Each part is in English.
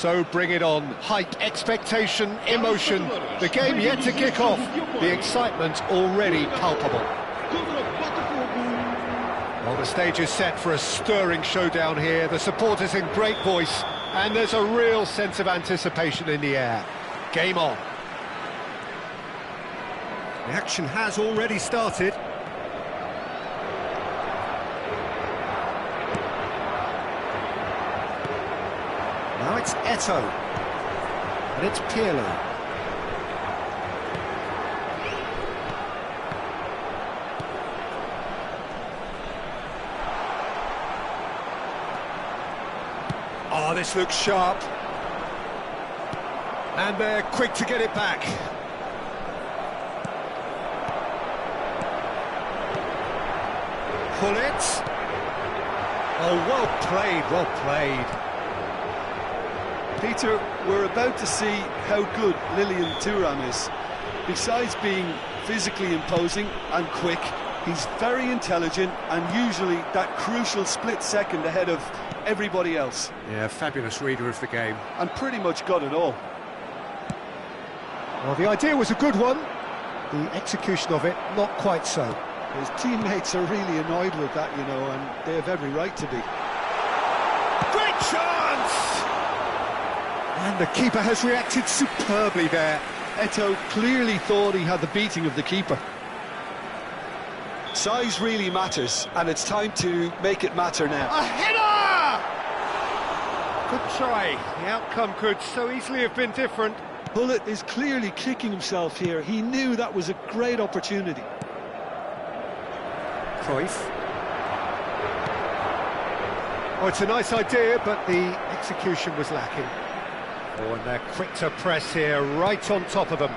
So bring it on. Height, expectation, emotion. The game yet to kick off. The excitement already palpable. Well, the stage is set for a stirring showdown here. The supporters in great voice, and there's a real sense of anticipation in the air. Game on. The action has already started. Now it's Eto, and it's Pirlo. Oh, this looks sharp. And they're quick to get it back. Pull it. Oh, well played, well played. Peter, we're about to see how good Lilian Thuram is. Besides being physically imposing and quick, he's very intelligent and usually that crucial split second ahead of everybody else. Yeah, fabulous reader of the game. And pretty much got it all. Well, the idea was a good one. The execution of it, not quite so. His teammates are really annoyed with that, you know, and they have every right to be. Great chance! And the keeper has reacted superbly there. Eto clearly thought he had the beating of the keeper. Size really matters, and it's time to make it matter now. A header! Good try. The outcome could so easily have been different. Bullet is clearly kicking himself here. He knew that was a great opportunity. Cruyff. Oh, it's a nice idea, but the execution was lacking. Oh, and they're quick to press here, right on top of them.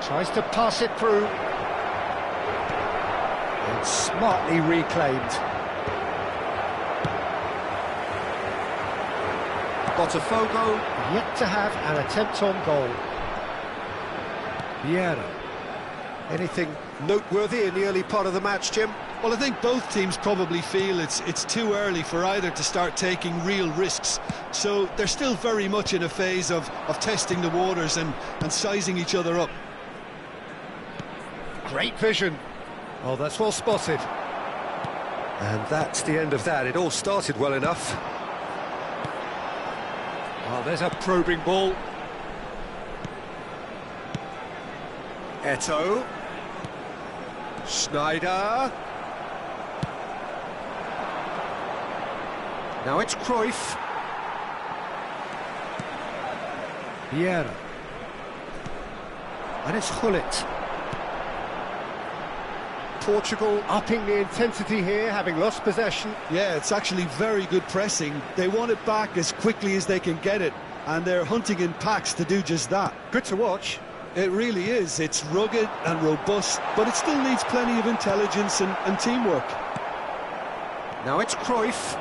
Tries to pass it through. And smartly reclaimed. Botafogo yet to have an attempt on goal. Vieira. Anything noteworthy in the early part of the match, Jim? Well, I think both teams probably feel it's too early for either to start taking real risks. So they're still very much in a phase of testing the waters and sizing each other up. Great vision. Oh, that's well spotted. And that's the end of that. It all started well enough. Oh, there's a probing ball. Eto. Schneider. Now it's Cruyff. Vieira. And it's Gullit. Portugal upping the intensity here, having lost possession. Yeah, it's actually very good pressing. They want it back as quickly as they can get it, and they're hunting in packs to do just that. Good to watch. It really is. It's rugged and robust, but it still needs plenty of intelligence and teamwork. Now it's Cruyff.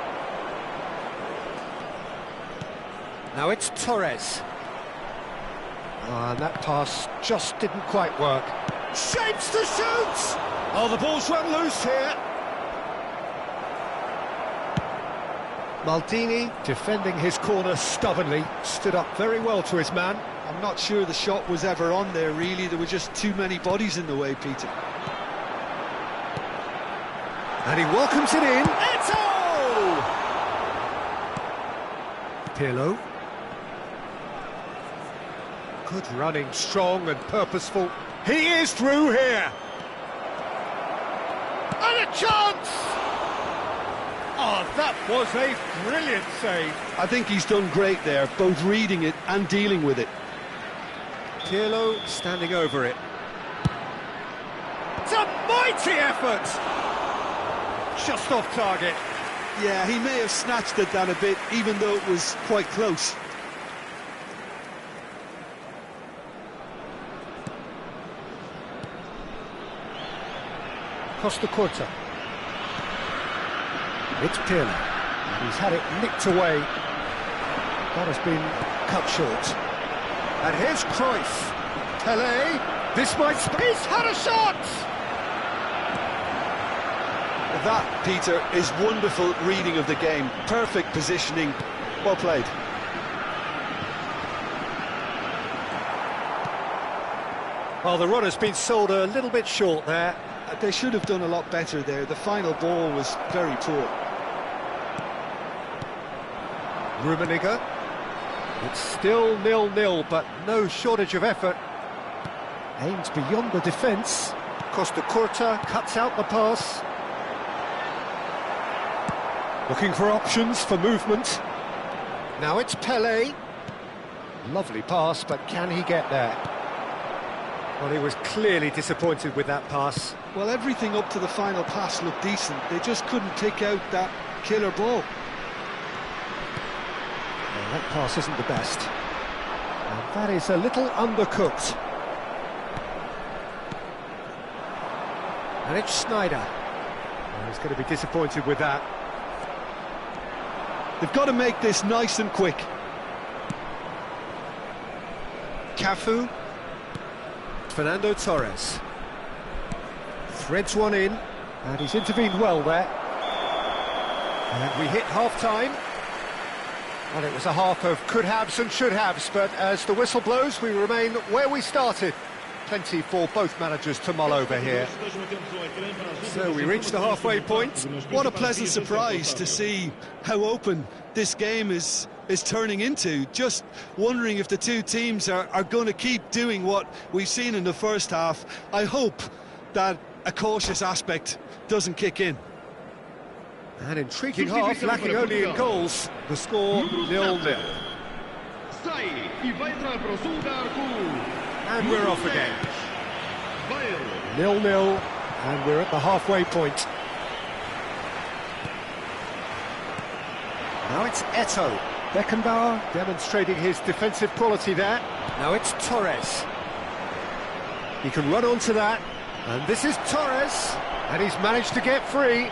Now it's Torres. And that pass just didn't quite work. Shapes to shoot! Oh, the ball's run loose here. Maldini, defending his corner stubbornly, stood up very well to his man. I'm not sure the shot was ever on there, really. There were just too many bodies in the way, Peter. And he welcomes it in. Eto! Pirlo. Good running, strong and purposeful. He is through here. And a chance! Oh, that was a brilliant save. I think he's done great there, both reading it and dealing with it. Pirlo standing over it. It's a mighty effort! Just off target. Yeah, he may have snatched it down a bit, even though it was quite close. Costa Curta. It's Pirlo. He's had it nicked away. That has been cut short. And here's Cruyff. Pelé. This might... He's had a shot! That, Peter, is wonderful reading of the game. Perfect positioning. Well played. Well, the run has been sold a little bit short there. They should have done a lot better there. The final ball was very poor. Rummenigge. It's still 0-0, but no shortage of effort. Aims beyond the defence. Costa Curta cuts out the pass. Looking for options for movement. Now it's Pelé. Lovely pass, but can he get there? Well, he was clearly disappointed with that pass. Well, everything up to the final pass looked decent. They just couldn't take out that killer ball. Well, that pass isn't the best. And that is a little undercooked. And it's Snyder. Well, he's going to be disappointed with that. They've got to make this nice and quick. Cafu. Fernando Torres. Threads one in, and he's intervened well there. And we hit half-time. Well, it was a half of could-haves and should-haves, but as the whistle blows, we remain where we started. Plenty for both managers to mull over here. So we reach the halfway point. What a pleasant surprise to see how open this game is turning into. Just wondering if the two teams are going to keep doing what we've seen in the first half. I hope that a cautious aspect doesn't kick in. An intriguing half, lacking only in goals. The score 0-0. And we're off again. 0-0, and we're at the halfway point. Now it's Eto'o. Beckenbauer demonstrating his defensive quality there. Now it's Torres. He can run onto that. And this is Torres. And he's managed to get free.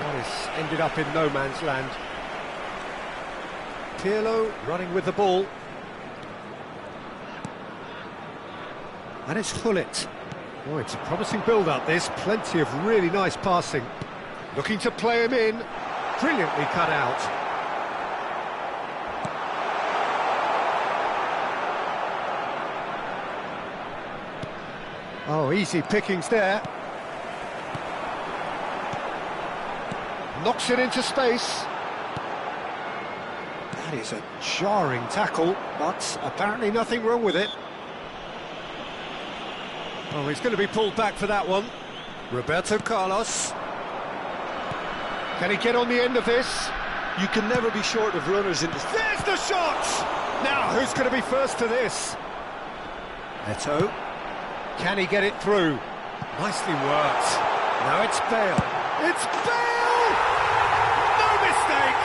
Well, he's ended up in no man's land. Pirlo running with the ball. And it's Hullet. Oh, it's a promising build-up, this. Plenty of really nice passing. Looking to play him in. Brilliantly cut out. Oh, easy pickings there. Knocks it into space. That is a jarring tackle, but apparently nothing wrong with it. Oh, he's going to be pulled back for that one. Roberto Carlos. Can he get on the end of this? You can never be short of runners in this. There's the shot! Now, who's going to be first to this? Eto'o. Can he get it through? Nicely worked. Now it's Bale. It's Bale! No mistake!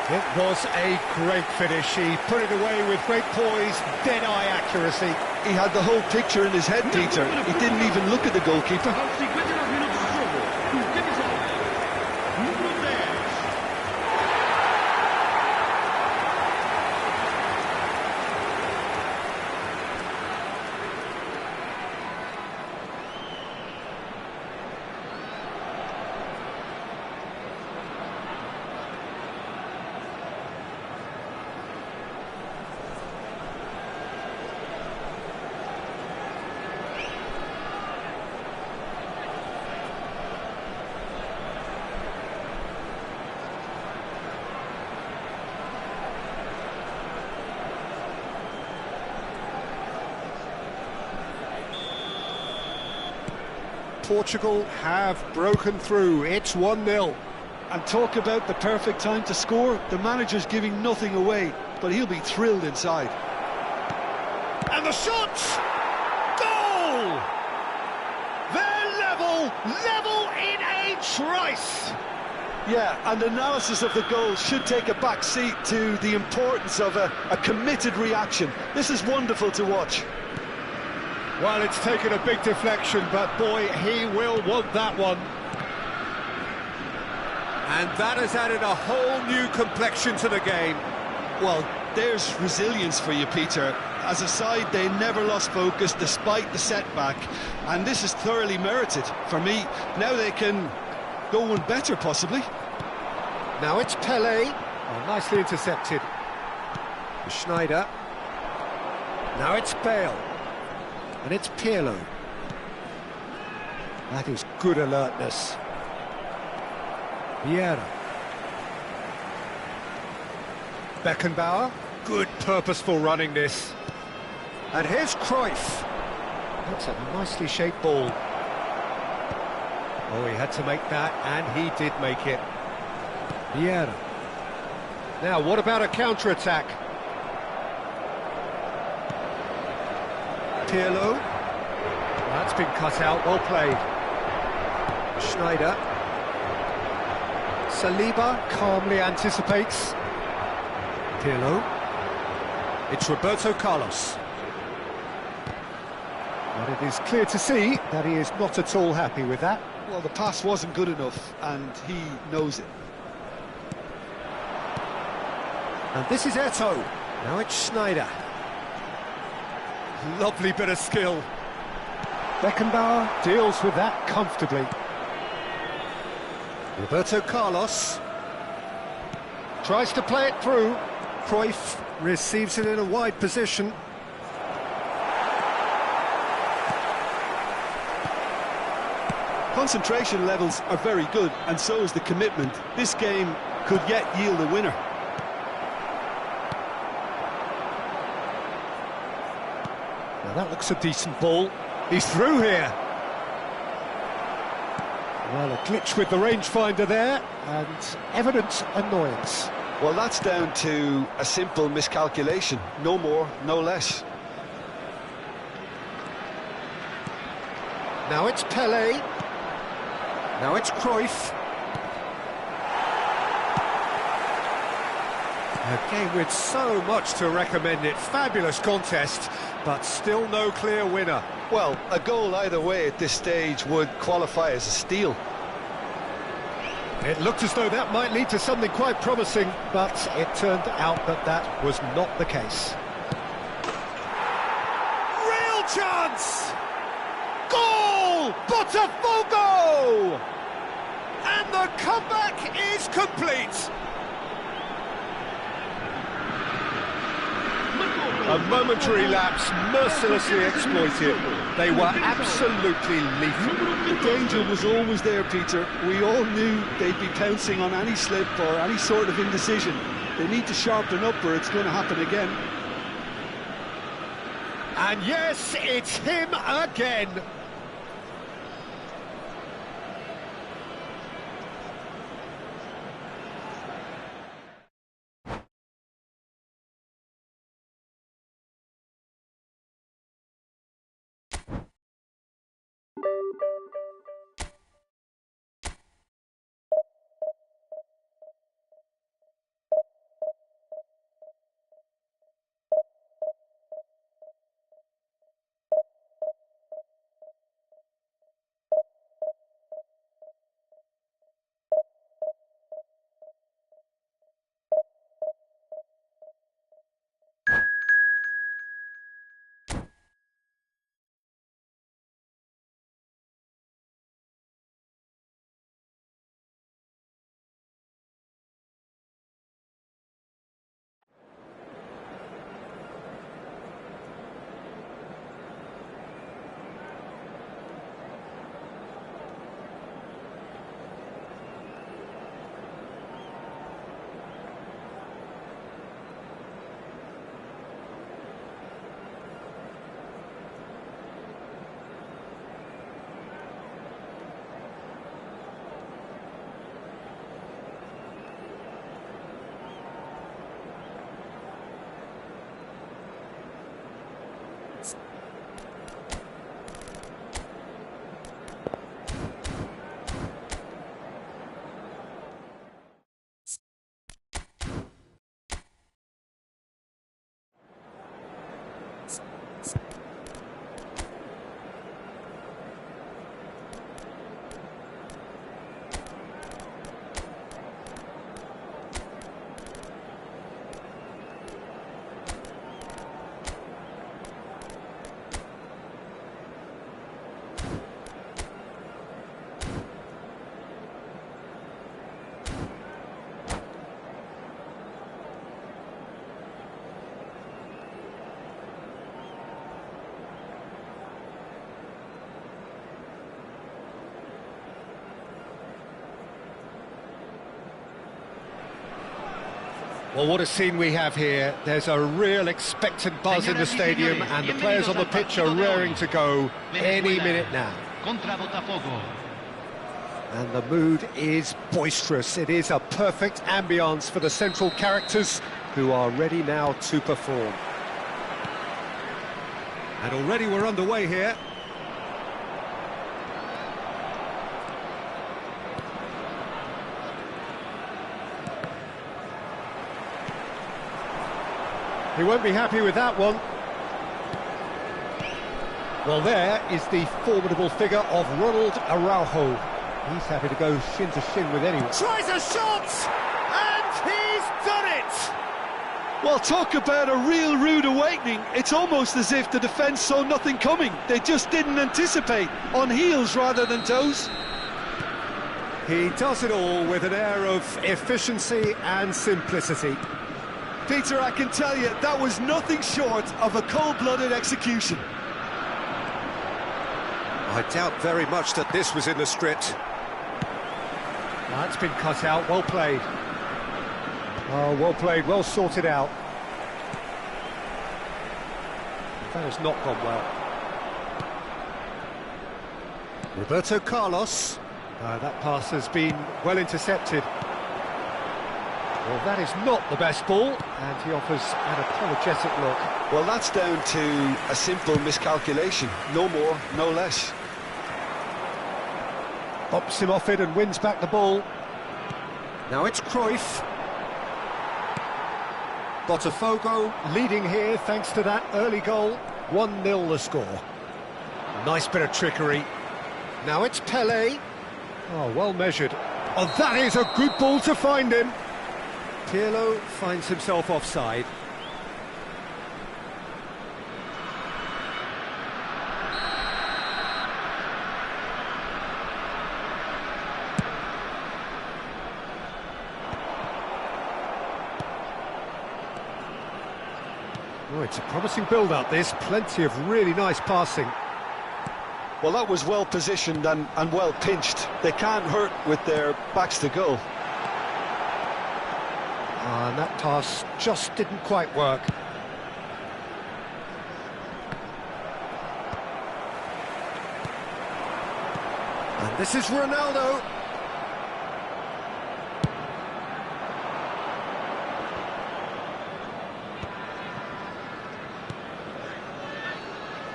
It was a great finish. He put it away with great poise, dead-eye accuracy. He had the whole picture in his head, Peter. He didn't even look at the goalkeeper. Portugal have broken through. It's 1-0. And talk about the perfect time to score. The manager's giving nothing away, but he'll be thrilled inside. And the shot! Goal! They're level in a trice! Yeah, and analysis of the goal should take a back seat to the importance of a committed reaction. This is wonderful to watch. Well, it's taken a big deflection, but boy, he will want that one. And that has added a whole new complexion to the game. Well, there's resilience for you, Peter. As a side, they never lost focus despite the setback, and this is thoroughly merited. For me, now they can go one better, possibly. Now it's Pelé. Oh, nicely intercepted. Schneider. Now it's Bale. And it's Pirlo. That is good alertness. Vieira. Beckenbauer. Good purposeful running this. And here's Cruyff. That's a nicely shaped ball. Oh, he had to make that, and he did make it. Vieira. Now, what about a counter-attack? Pirlo. That's been cut out, well played. Schneider. Saliba calmly anticipates. Pirlo. It's Roberto Carlos. But it is clear to see that he is not at all happy with that. Well, the pass wasn't good enough, and he knows it. And this is Eto'o. Now it's Schneider. Lovely bit of skill. Beckenbauer deals with that comfortably. Roberto Carlos tries to play it through. Cruyff receives it in a wide position. Concentration levels are very good, and so is the commitment. This game could yet yield a winner. Now that looks a decent ball. He's through here. Well, a glitch with the rangefinder there, and evident annoyance. Well, that's down to a simple miscalculation. No more, no less. Now it's Pelé. Now it's Cruyff. A game with so much to recommend it. Fabulous contest, but still no clear winner. Well, a goal either way at this stage would qualify as a steal. It looked as though that might lead to something quite promising, but it turned out that that was not the case. Real chance! Goal! Botafogo! And the comeback is complete! A momentary lapse, mercilessly exploited. They were absolutely lethal. The danger was always there, Peter. We all knew they'd be pouncing on any slip or any sort of indecision. They need to sharpen up or it's going to happen again. And yes, it's him again. Well, what a scene we have here. There's a real expectant buzz in the stadium, and the players on the pitch are raring to go any minute now. And the mood is boisterous. It is a perfect ambience for the central characters who are ready now to perform. And already we're underway here. He won't be happy with that one. Well, there is the formidable figure of Ronald Araujo. He's happy to go shin to shin with anyone. Tries a shot! And he's done it! Well, talk about a real rude awakening. It's almost as if the defence saw nothing coming. They just didn't anticipate, on heels rather than toes. He does it all with an air of efficiency and simplicity. Peter, I can tell you, that was nothing short of a cold-blooded execution. I doubt very much that this was in the script. That's been cut out, well played. Oh, well played, well sorted out. That has not gone well. Roberto Carlos. That pass has been well intercepted. Well, that is not the best ball, and he offers an apologetic look. Well, that's down to a simple miscalculation. No more, no less. Bops him off it and wins back the ball. Now it's Cruyff. Botafogo leading here thanks to that early goal. 1-0 the score. Nice bit of trickery. Now it's Pelé. Oh, well measured. Oh, that is a good ball to find him. Pirlo finds himself offside. Oh, it's a promising build-up, this. Plenty of really nice passing. Well, that was well positioned and well pinched. They can't hurt with their backs to goal. And that pass just didn't quite work. And this is Ronaldo.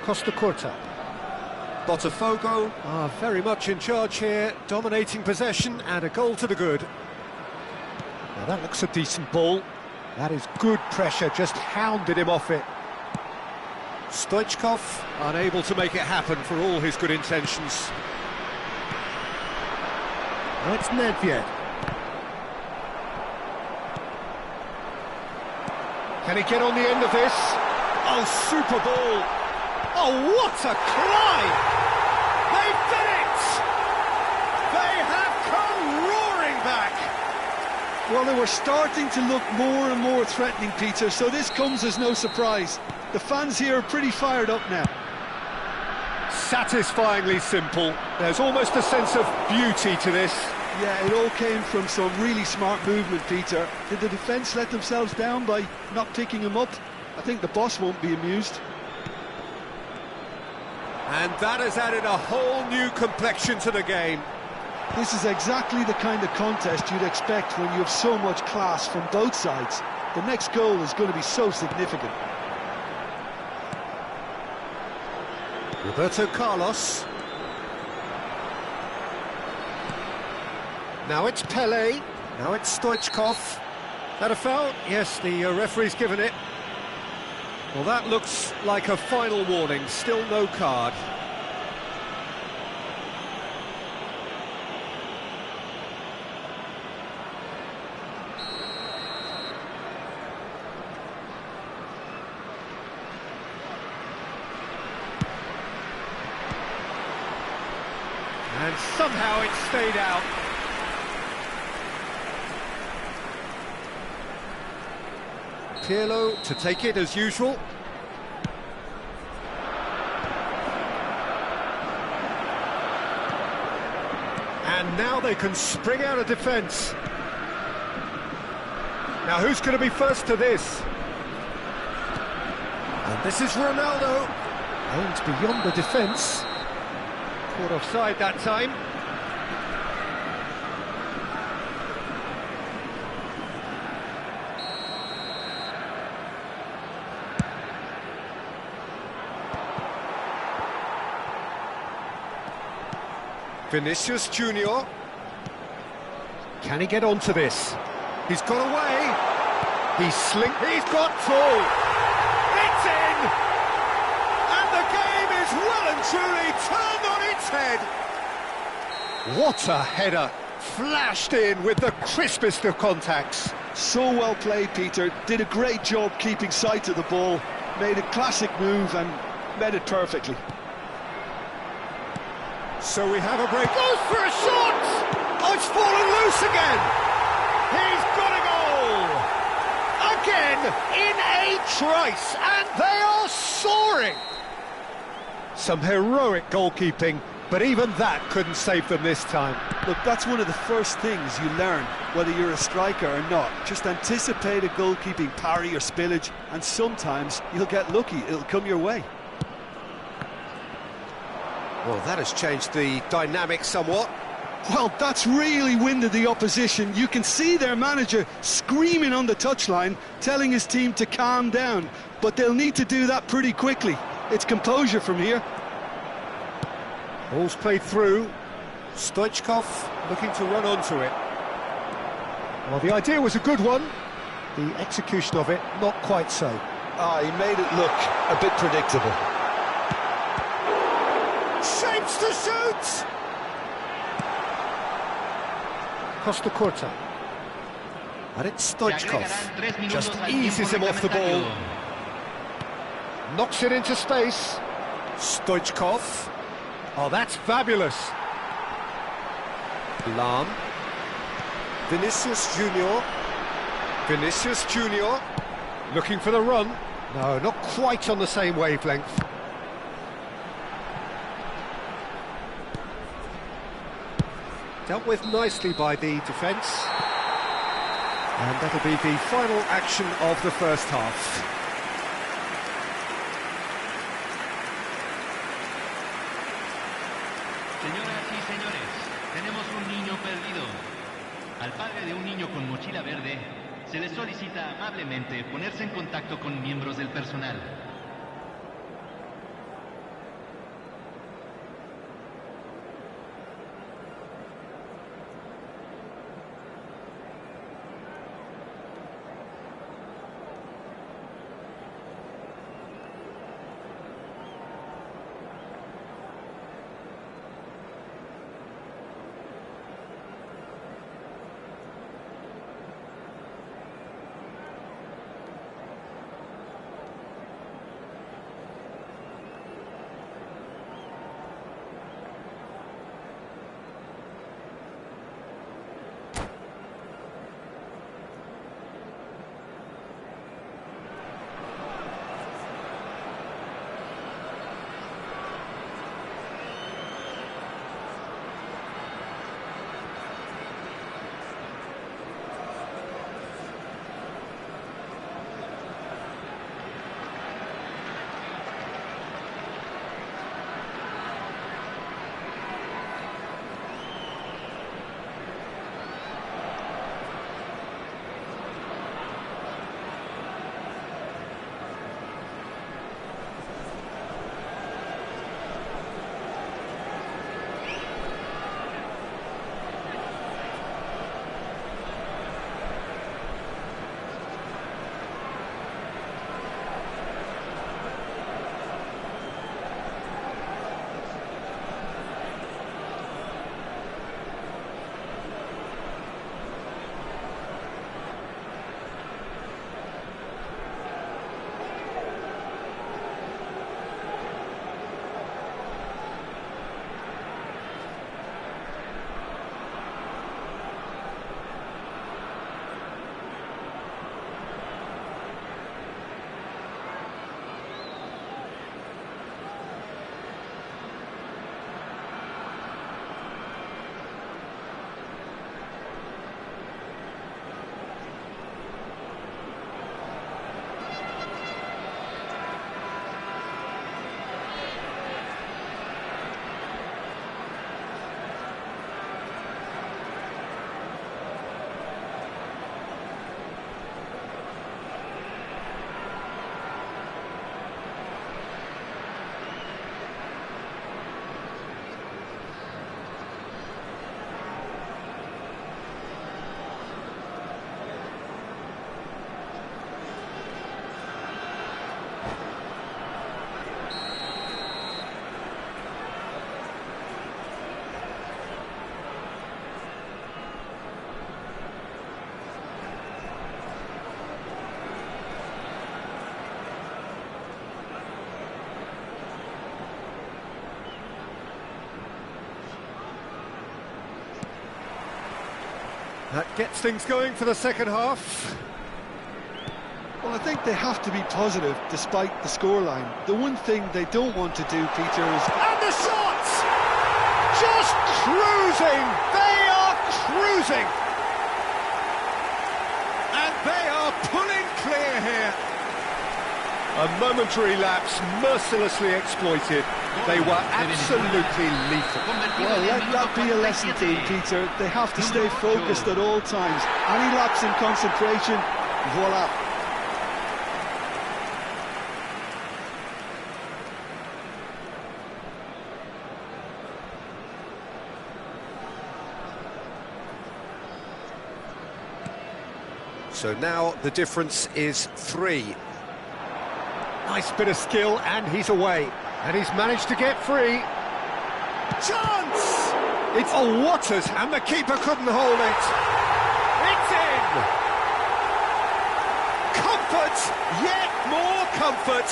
Costa Curta. Botafogo are very much in charge here, dominating possession and a goal to the good. Now that looks a decent ball. That is good pressure, just hounded him off it. Stoichkov unable to make it happen for all his good intentions. Now it's Nedved. Can he get on the end of this? Oh, super ball! Oh, what a climb! They've done it! They have come roaring back! Well, they were starting to look more and more threatening, Peter, so this comes as no surprise. The fans here are pretty fired up now. Satisfyingly simple. There's almost a sense of beauty to this. Yeah, it all came from some really smart movement, Peter. Did the defence let themselves down by not picking him up? I think the boss won't be amused. And that has added a whole new complexion to the game. This is exactly the kind of contest you'd expect when you have so much class from both sides. The next goal is going to be so significant. Roberto Carlos. Now it's Pelé. Now it's Stoichkov. That a foul? Yes, the referee's given it. Well, that looks like a final warning. Still no card. And somehow it stayed out. Pirlo to take it as usual. And now they can spring out of defence. Now who's going to be first to this? And this is Ronaldo. Aimed beyond the defence. Caught offside that time. Vinicius Junior. Can he get onto this? He's got away. He's got through. It's in! And the game is well and truly turned on its head. What a header. Flashed in with the crispest of contacts. So well played, Peter. Did a great job keeping sight of the ball. Made a classic move and met it perfectly. So we have a break. Goes for a shot! Oh, it's fallen loose again! He's got a goal! Again, in a trice, and they are soaring! Some heroic goalkeeping, but even that couldn't save them this time. Look, that's one of the first things you learn, whether you're a striker or not. Just anticipate a goalkeeping parry or spillage, and sometimes you'll get lucky, it'll come your way. Well, that has changed the dynamic somewhat. Well, that's really winded the opposition. You can see their manager screaming on the touchline, telling his team to calm down. But they'll need to do that pretty quickly. It's composure from here. Ball's played through. Stoichkov looking to run onto it. Well, the idea was a good one. The execution of it, not quite so. He made it look a bit predictable. Shapes to shoot! Costa Corta. And it's Stoichkov. Just eases him off the ball. Knocks it into space. Stoichkov. Oh, that's fabulous. Lam. Vinicius Junior. Vinicius Junior. Looking for the run. No, not quite on the same wavelength. Dealt with nicely by the defence. And that'll be the final action of the first half. Señoras y señores, tenemos un niño perdido. Al padre de un niño con mochila verde se le solicita amablemente ponerse en contacto con miembros del personal. That gets things going for the second half. Well, I think they have to be positive despite the scoreline. The one thing they don't want to do, Peter, is... And the shots! Just cruising! They are cruising! And they are pulling clear here. A momentary lapse mercilessly exploited. They were absolutely lethal. Well, let that be a lesson to them, Peter. They have to stay focused at all times. Any lapse in concentration, voila. So now the difference is 3. Nice bit of skill, and he's away. And he's managed to get free. Chance! It's Waters, and the keeper couldn't hold it. It's in! Comfort! Yet more comfort!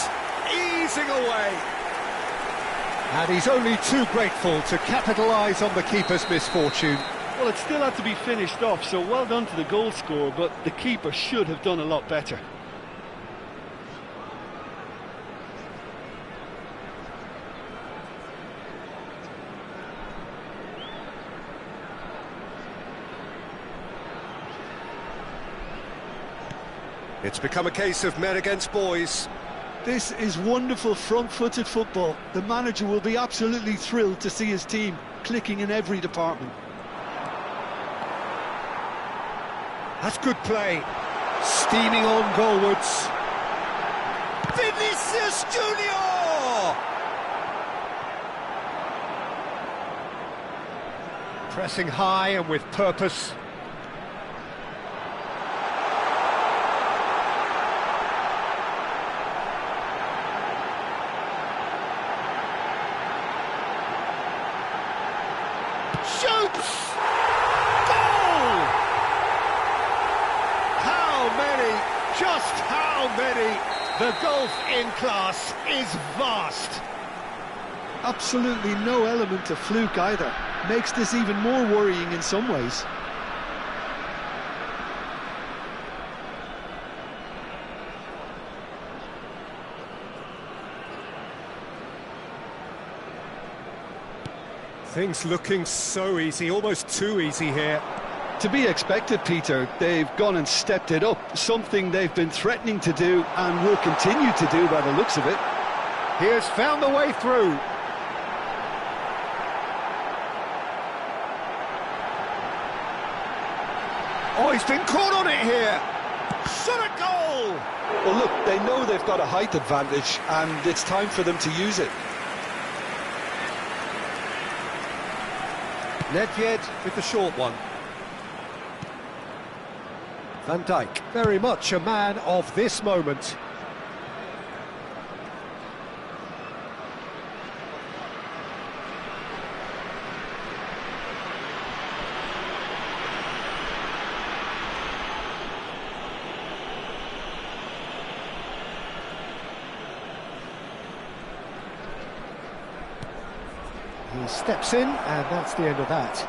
Easing away. And he's only too grateful to capitalise on the keeper's misfortune. Well, it still had to be finished off, so well done to the goal scorer, but the keeper should have done a lot better. It's become a case of men against boys. This is wonderful front-footed football. The manager will be absolutely thrilled to see his team clicking in every department. That's good play. Steaming on goalwards. Vinicius Junior! Pressing high and with purpose. Shoots! Goal! How many? Just how many? The gulf in class is vast. Absolutely no element of fluke either. Makes this even more worrying in some ways. Things looking so easy, almost too easy here. To be expected, Peter. They've gone and stepped it up, something they've been threatening to do and will continue to do by the looks of it. He has found the way through. Oh, he's been caught on it here. Shot a goal! Well, look, they know they've got a height advantage and it's time for them to use it. Nedved with the short one. Van Dijk, very much a man of this moment. He steps in, and that's the end of that.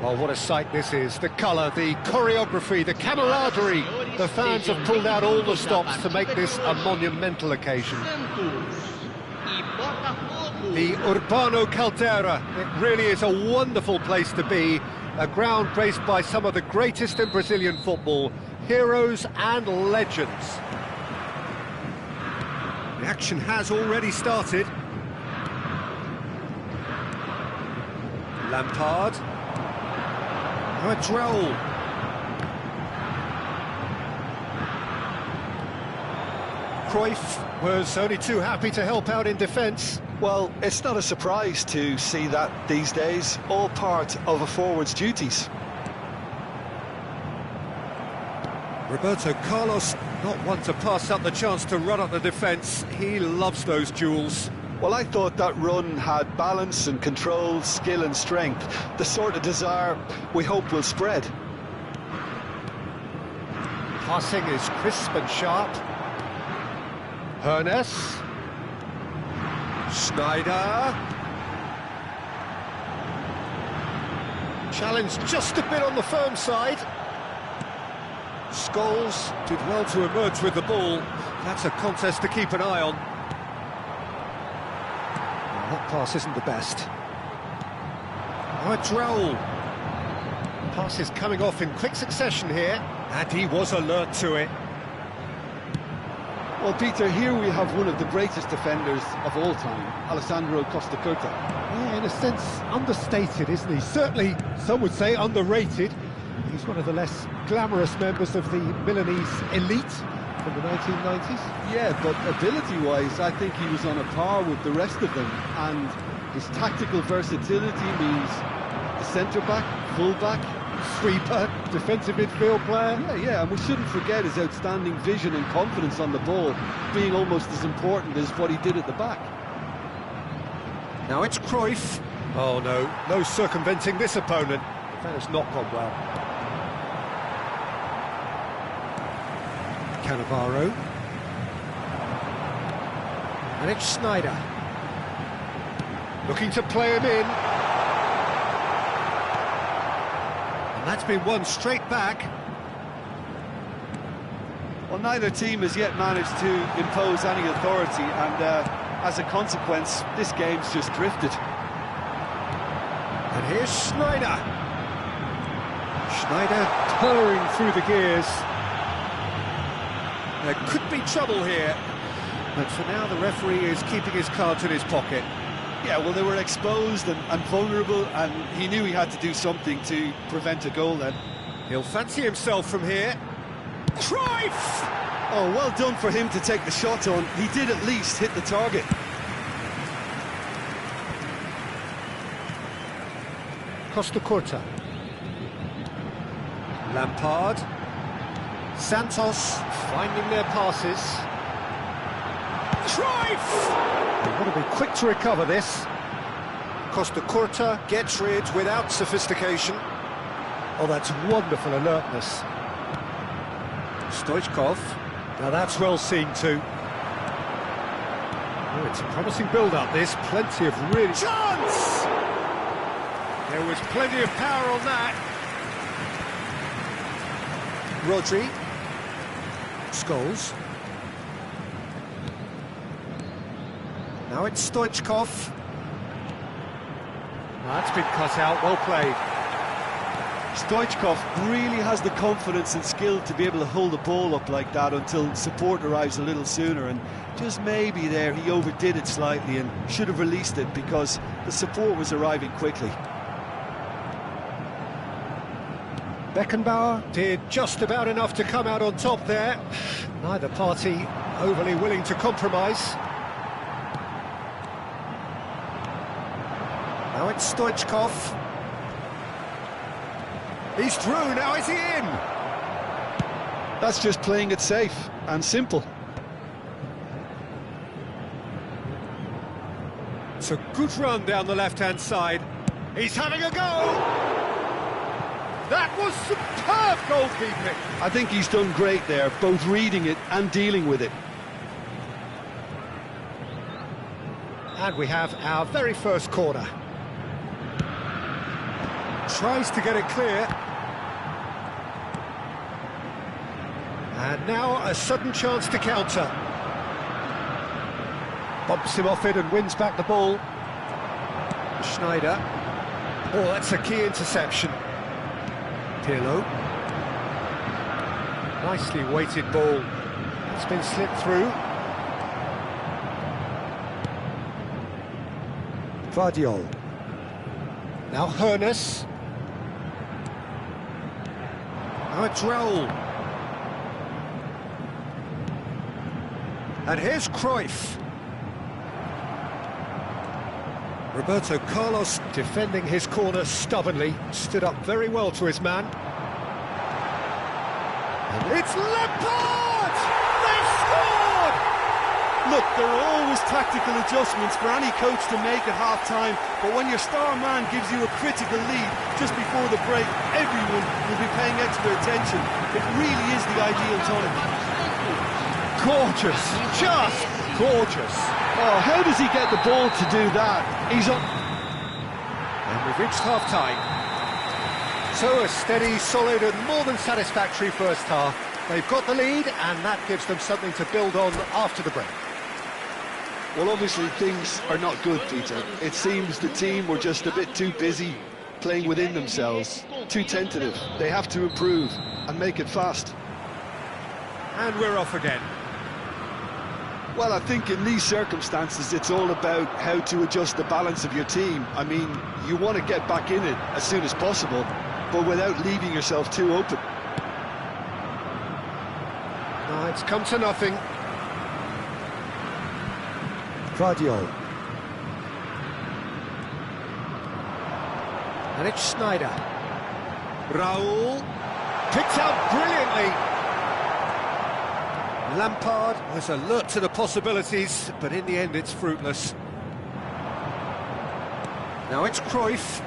Well, what a sight this is. The colour, the choreography, the camaraderie. The fans have pulled out all the stops to make this a monumental occasion. The Urbano Caldera, it really is a wonderful place to be. A ground graced by some of the greatest in Brazilian football, heroes and legends. The action has already started. Lampard. Now a Droll. Cruyff was only too happy to help out in defence. Well, it's not a surprise to see that these days, all part of a forward's duties. Roberto Carlos, not one to pass up the chance to run up the defence. He loves those duels. Well, I thought that run had balance and control, skill and strength, the sort of desire we hope will spread. Passing is crisp and sharp. Hernes. Schneider. Challenge just a bit on the firm side. Scholes did well to emerge with the ball. That's a contest to keep an eye on. That pass isn't the best. Oh, a Droll. Pass is coming off in quick succession here, and he was alert to it. Well, Peter, here we have one of the greatest defenders of all time, Alessandro Costa Curta. Yeah, in a sense, understated, isn't he? Certainly, some would say underrated. He's one of the less glamorous members of the Milanese elite from the 1990s. Yeah, but ability-wise, I think he was on a par with the rest of them, and his tactical versatility means the centre-back, full-back, Sweeper, defensive midfield player. Yeah, and we shouldn't forget his outstanding vision and confidence on the ball, being almost as important as what he did at the back. Now it's Cruyff. Oh no, no circumventing this opponent. That has not gone well. Cannavaro. And it's Schneider. Looking to play him in. And that's been won straight back. Well, neither team has yet managed to impose any authority, and as a consequence, this game's just drifted. And here's Schneider. Schneider purring through the gears. There could be trouble here, but for now the referee is keeping his cards in his pocket. Yeah, well, they were exposed and vulnerable, and he knew he had to do something to prevent a goal then. He'll fancy himself from here. Cruyff! Oh, well done for him to take the shot on. He did at least hit the target. Costa Curta. Lampard. Santos finding their passes. Cruyff! They've got to be quick to recover this. Costa Curta gets rid without sophistication. Oh, that's wonderful alertness. Stoichkov. Now that's well seen too. Oh, it's a promising build-up, this. Plenty of really... Chance! There was plenty of power on that. Rodri. Scholes. Now it's Stoichkov. That's been cut out, well played. Stoichkov really has the confidence and skill to be able to hold the ball up like that until support arrives a little sooner, and just maybe there he overdid it slightly and should have released it because the support was arriving quickly. Beckenbauer did just about enough to come out on top there. Neither party overly willing to compromise. Now it's Stoichkov. He's through, now is he in? That's just playing it safe and simple. It's a good run down the left-hand side. He's having a go! That was superb goalkeeping! I think he's done great there, both reading it and dealing with it. And we have our very first corner. Tries to get it clear. And now a sudden chance to counter. Bumps him off it and wins back the ball. Schneider. Oh, that's a key interception. Pirlo. Nicely weighted ball. It's been slipped through. Vardiol. Now Hoeneß. Now it's Raul. And here's Cruyff. Roberto Carlos defending his corner stubbornly, stood up very well to his man. And it's Lampard! They've scored! Look, there are always tactical adjustments for any coach to make at half-time, but when your star man gives you a critical lead just before the break, everyone will be paying extra attention. It really is the ideal time. Gorgeous, just gorgeous. Oh, how does he get the ball to do that? He's on... And we've reached half-time. So a steady, solid and more than satisfactory first half. They've got the lead and that gives them something to build on after the break. Well, obviously things are not good, Peter. It seems the team were just a bit too busy playing within themselves, too tentative. They have to improve and make it fast. And we're off again. Well, I think in these circumstances, it's all about how to adjust the balance of your team. I mean, you want to get back in it as soon as possible, but without leaving yourself too open. It's come to nothing. Vardiol. And it's Schneider. Raul. Picked out brilliantly. Lampard was alert to the possibilities, but in the end it's fruitless. Now it's Cruyff.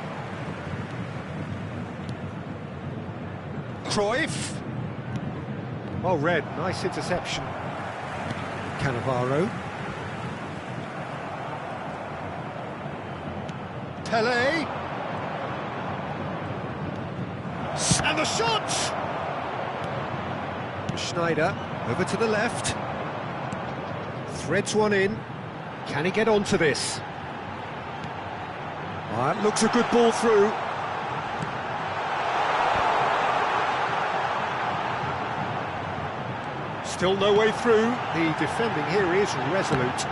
Cruyff. Well read, nice interception. Cannavaro. Pelé. And the shot! Schneider. Over to the left. Threads one in. Can he get onto this? That looks a good ball through. Still no way through. The defending here is resolute.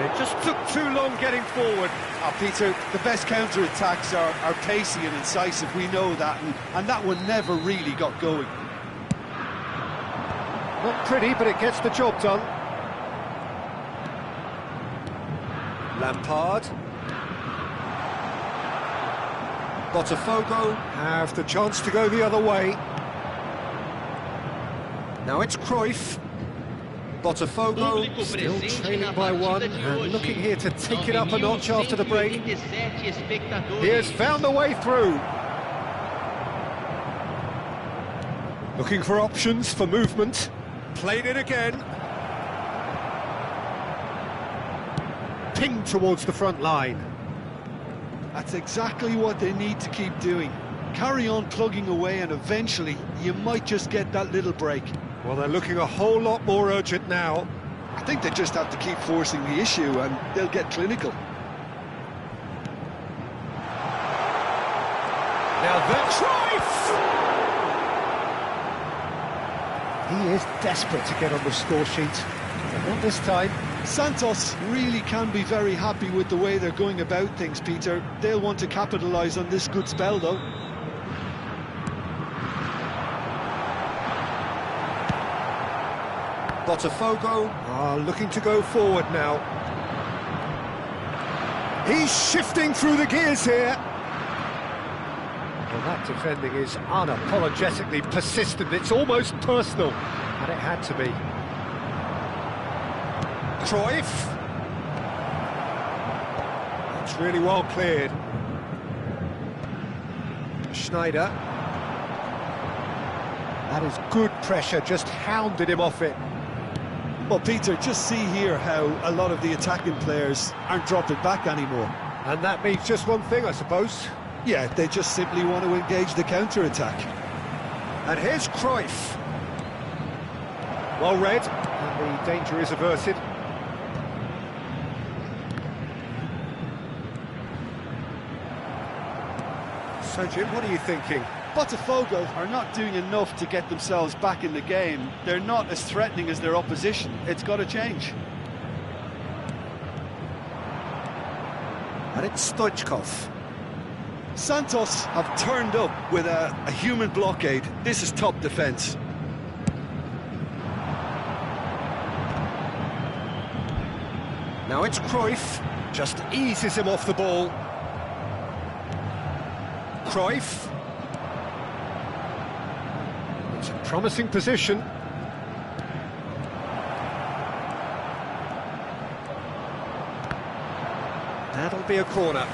It just took too long getting forward. Peter, the best counter-attacks are pacey and incisive, we know that, and that one never really got going. Not pretty, but it gets the job done. Lampard. Botafogo have the chance to go the other way. Now it's Cruyff. Botafogo still trailing by one and looking here to take it up a notch after the break. He has found a way through. Looking for options for movement. Played it again. Pinged towards the front line. That's exactly what they need to keep doing. Carry on plugging away and eventually you might just get that little break. Well, they're looking a whole lot more urgent now. I think they just have to keep forcing the issue and they'll get clinical. Now the Cruyff! He is desperate to get on the score sheet, but not this time. Santos really can be very happy with the way they're going about things, Peter. They'll want to capitalise on this good spell, though. Botafogo are looking to go forward now. He's shifting through the gears here. Well, that defending is unapologetically persistent. It's almost personal, and it had to be. Cruyff. That's really well cleared. Schneider. That is good pressure, just hounded him off it. Well, Peter, just see here how a lot of the attacking players aren't dropping back anymore. And that means just one thing, I suppose. Yeah, they just simply want to engage the counter-attack. And here's Cruyff. Well read, and the danger is averted. So, Jim, what are you thinking? Botafogo are not doing enough to get themselves back in the game. They're not as threatening as their opposition. It's got to change. And it's Stoichkov. Santos have turned up with a human blockade. This is top defence. Now it's Cruyff. Just eases him off the ball. Cruyff. It's a promising position. That'll be a corner.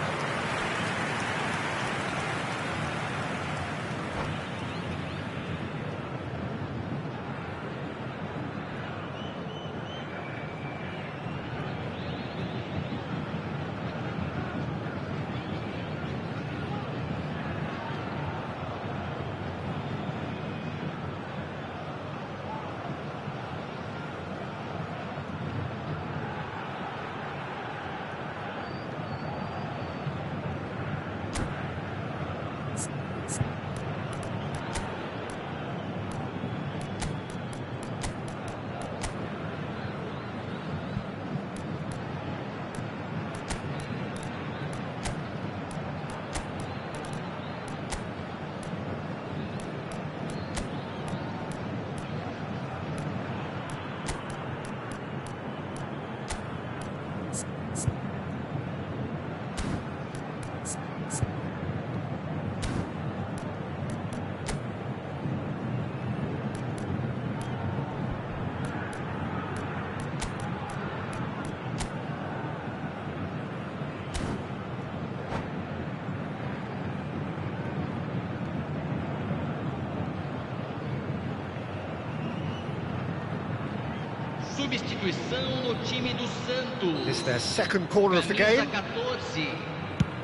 Substituição no time do Santos. It's their second corner of the game.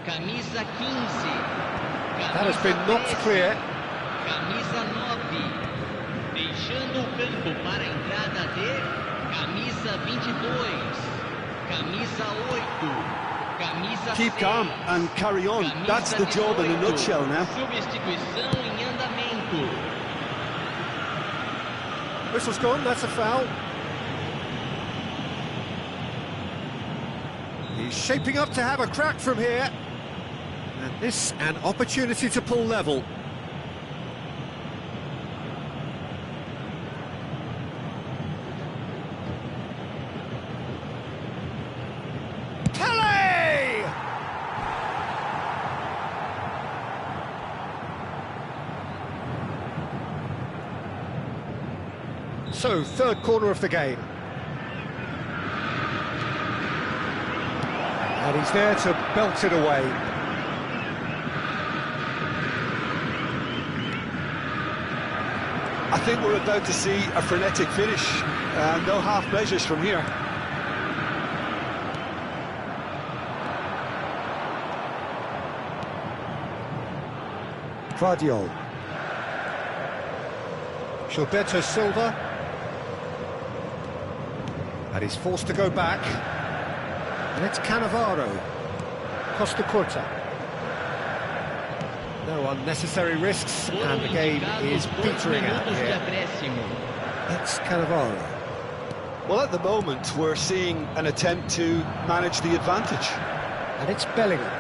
Camisa 14. That has been knocked clear. Camisa 9. Deixando o campo para a entrada de camisa 22. Camisa 8. Camisa keep calm and carry on. That's the job in a nutshell now. Substituição em andamento. Whistle's gone, that's a foul. He's shaping up to have a crack from here. And this an opportunity to pull level. Pele! So, third corner of the game. And he's there to belt it away. I think we're about to see a frenetic finish. No half measures from here. Guardiola. Gilberto Silva. And he's forced to go back. And it's Cannavaro. Costa Curta. No unnecessary risks, and the game is petering out here. It's Cannavaro. Well, at the moment, we're seeing an attempt to manage the advantage. And it's Bellingham.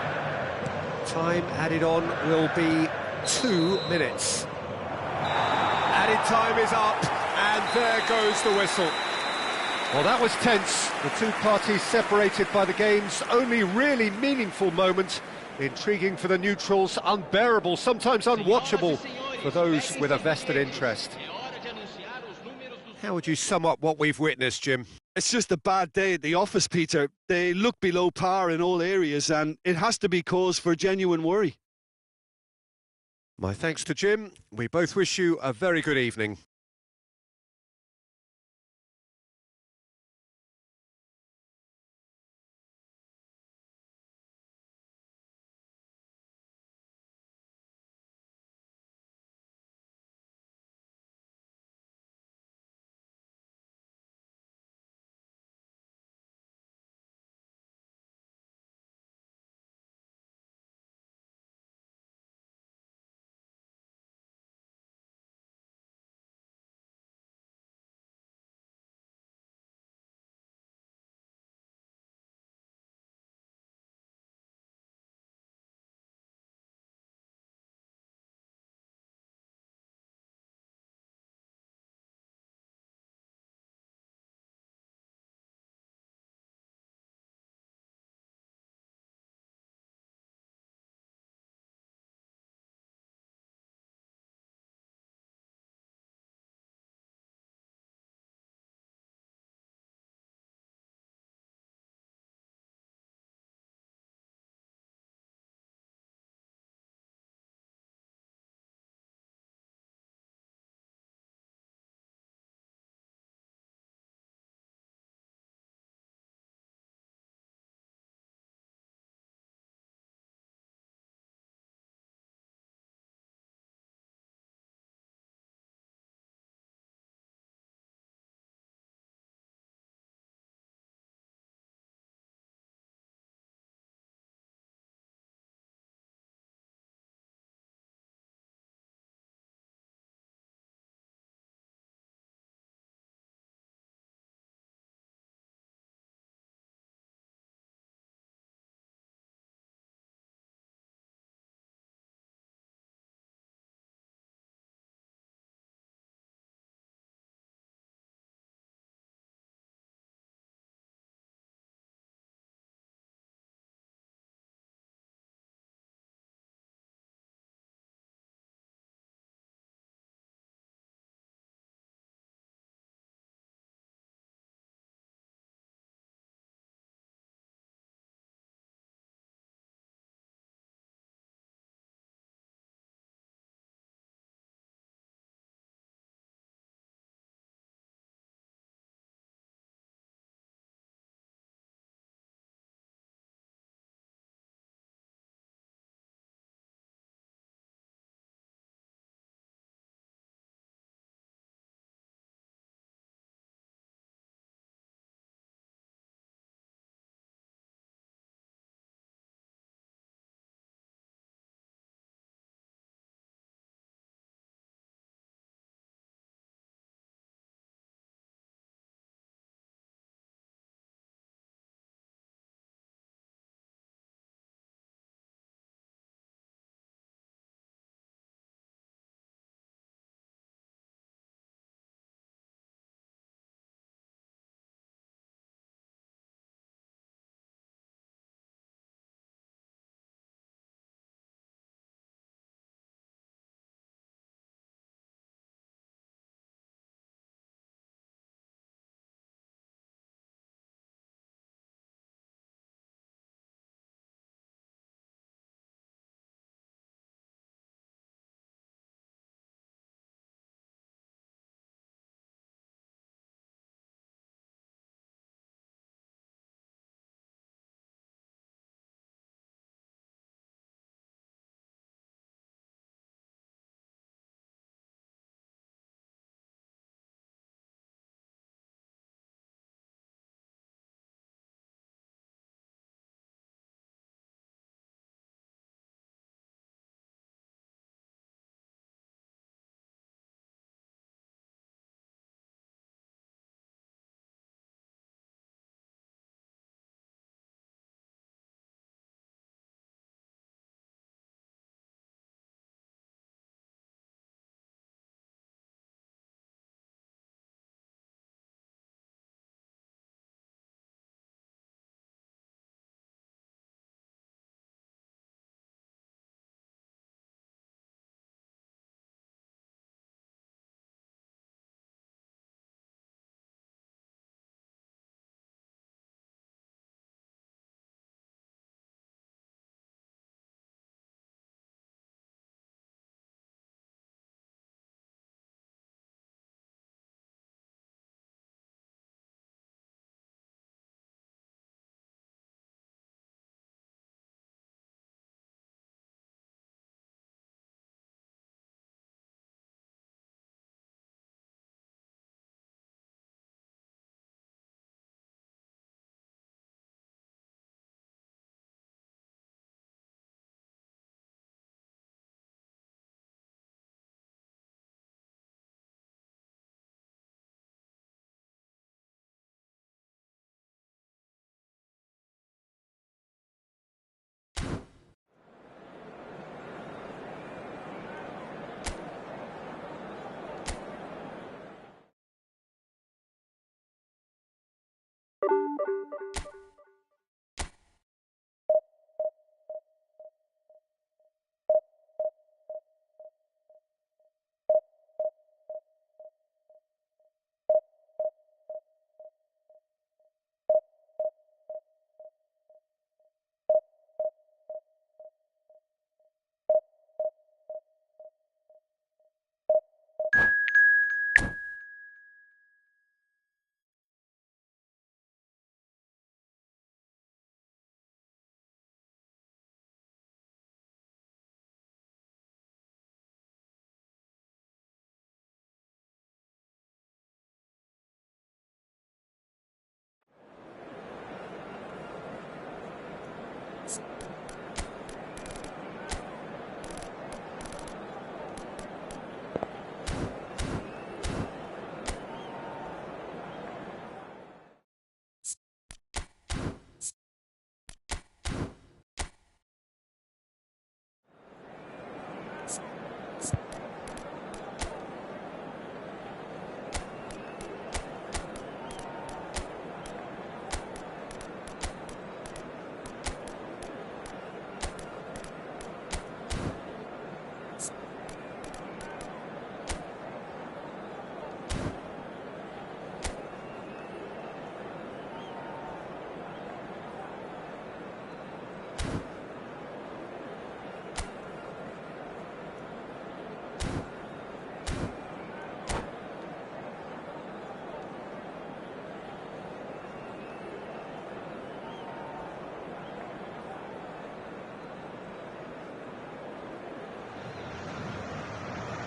Time added on will be 2 minutes. Added time is up, and there goes the whistle. Well, that was tense. The two parties separated by the game's only really meaningful moment. Intriguing for the neutrals, unbearable, sometimes unwatchable for those with a vested interest. How would you sum up what we've witnessed, Jim? It's just a bad day at the office, Peter. They look below par in all areas, and it has to be cause for genuine worry. My thanks to Jim. We both wish you a very good evening.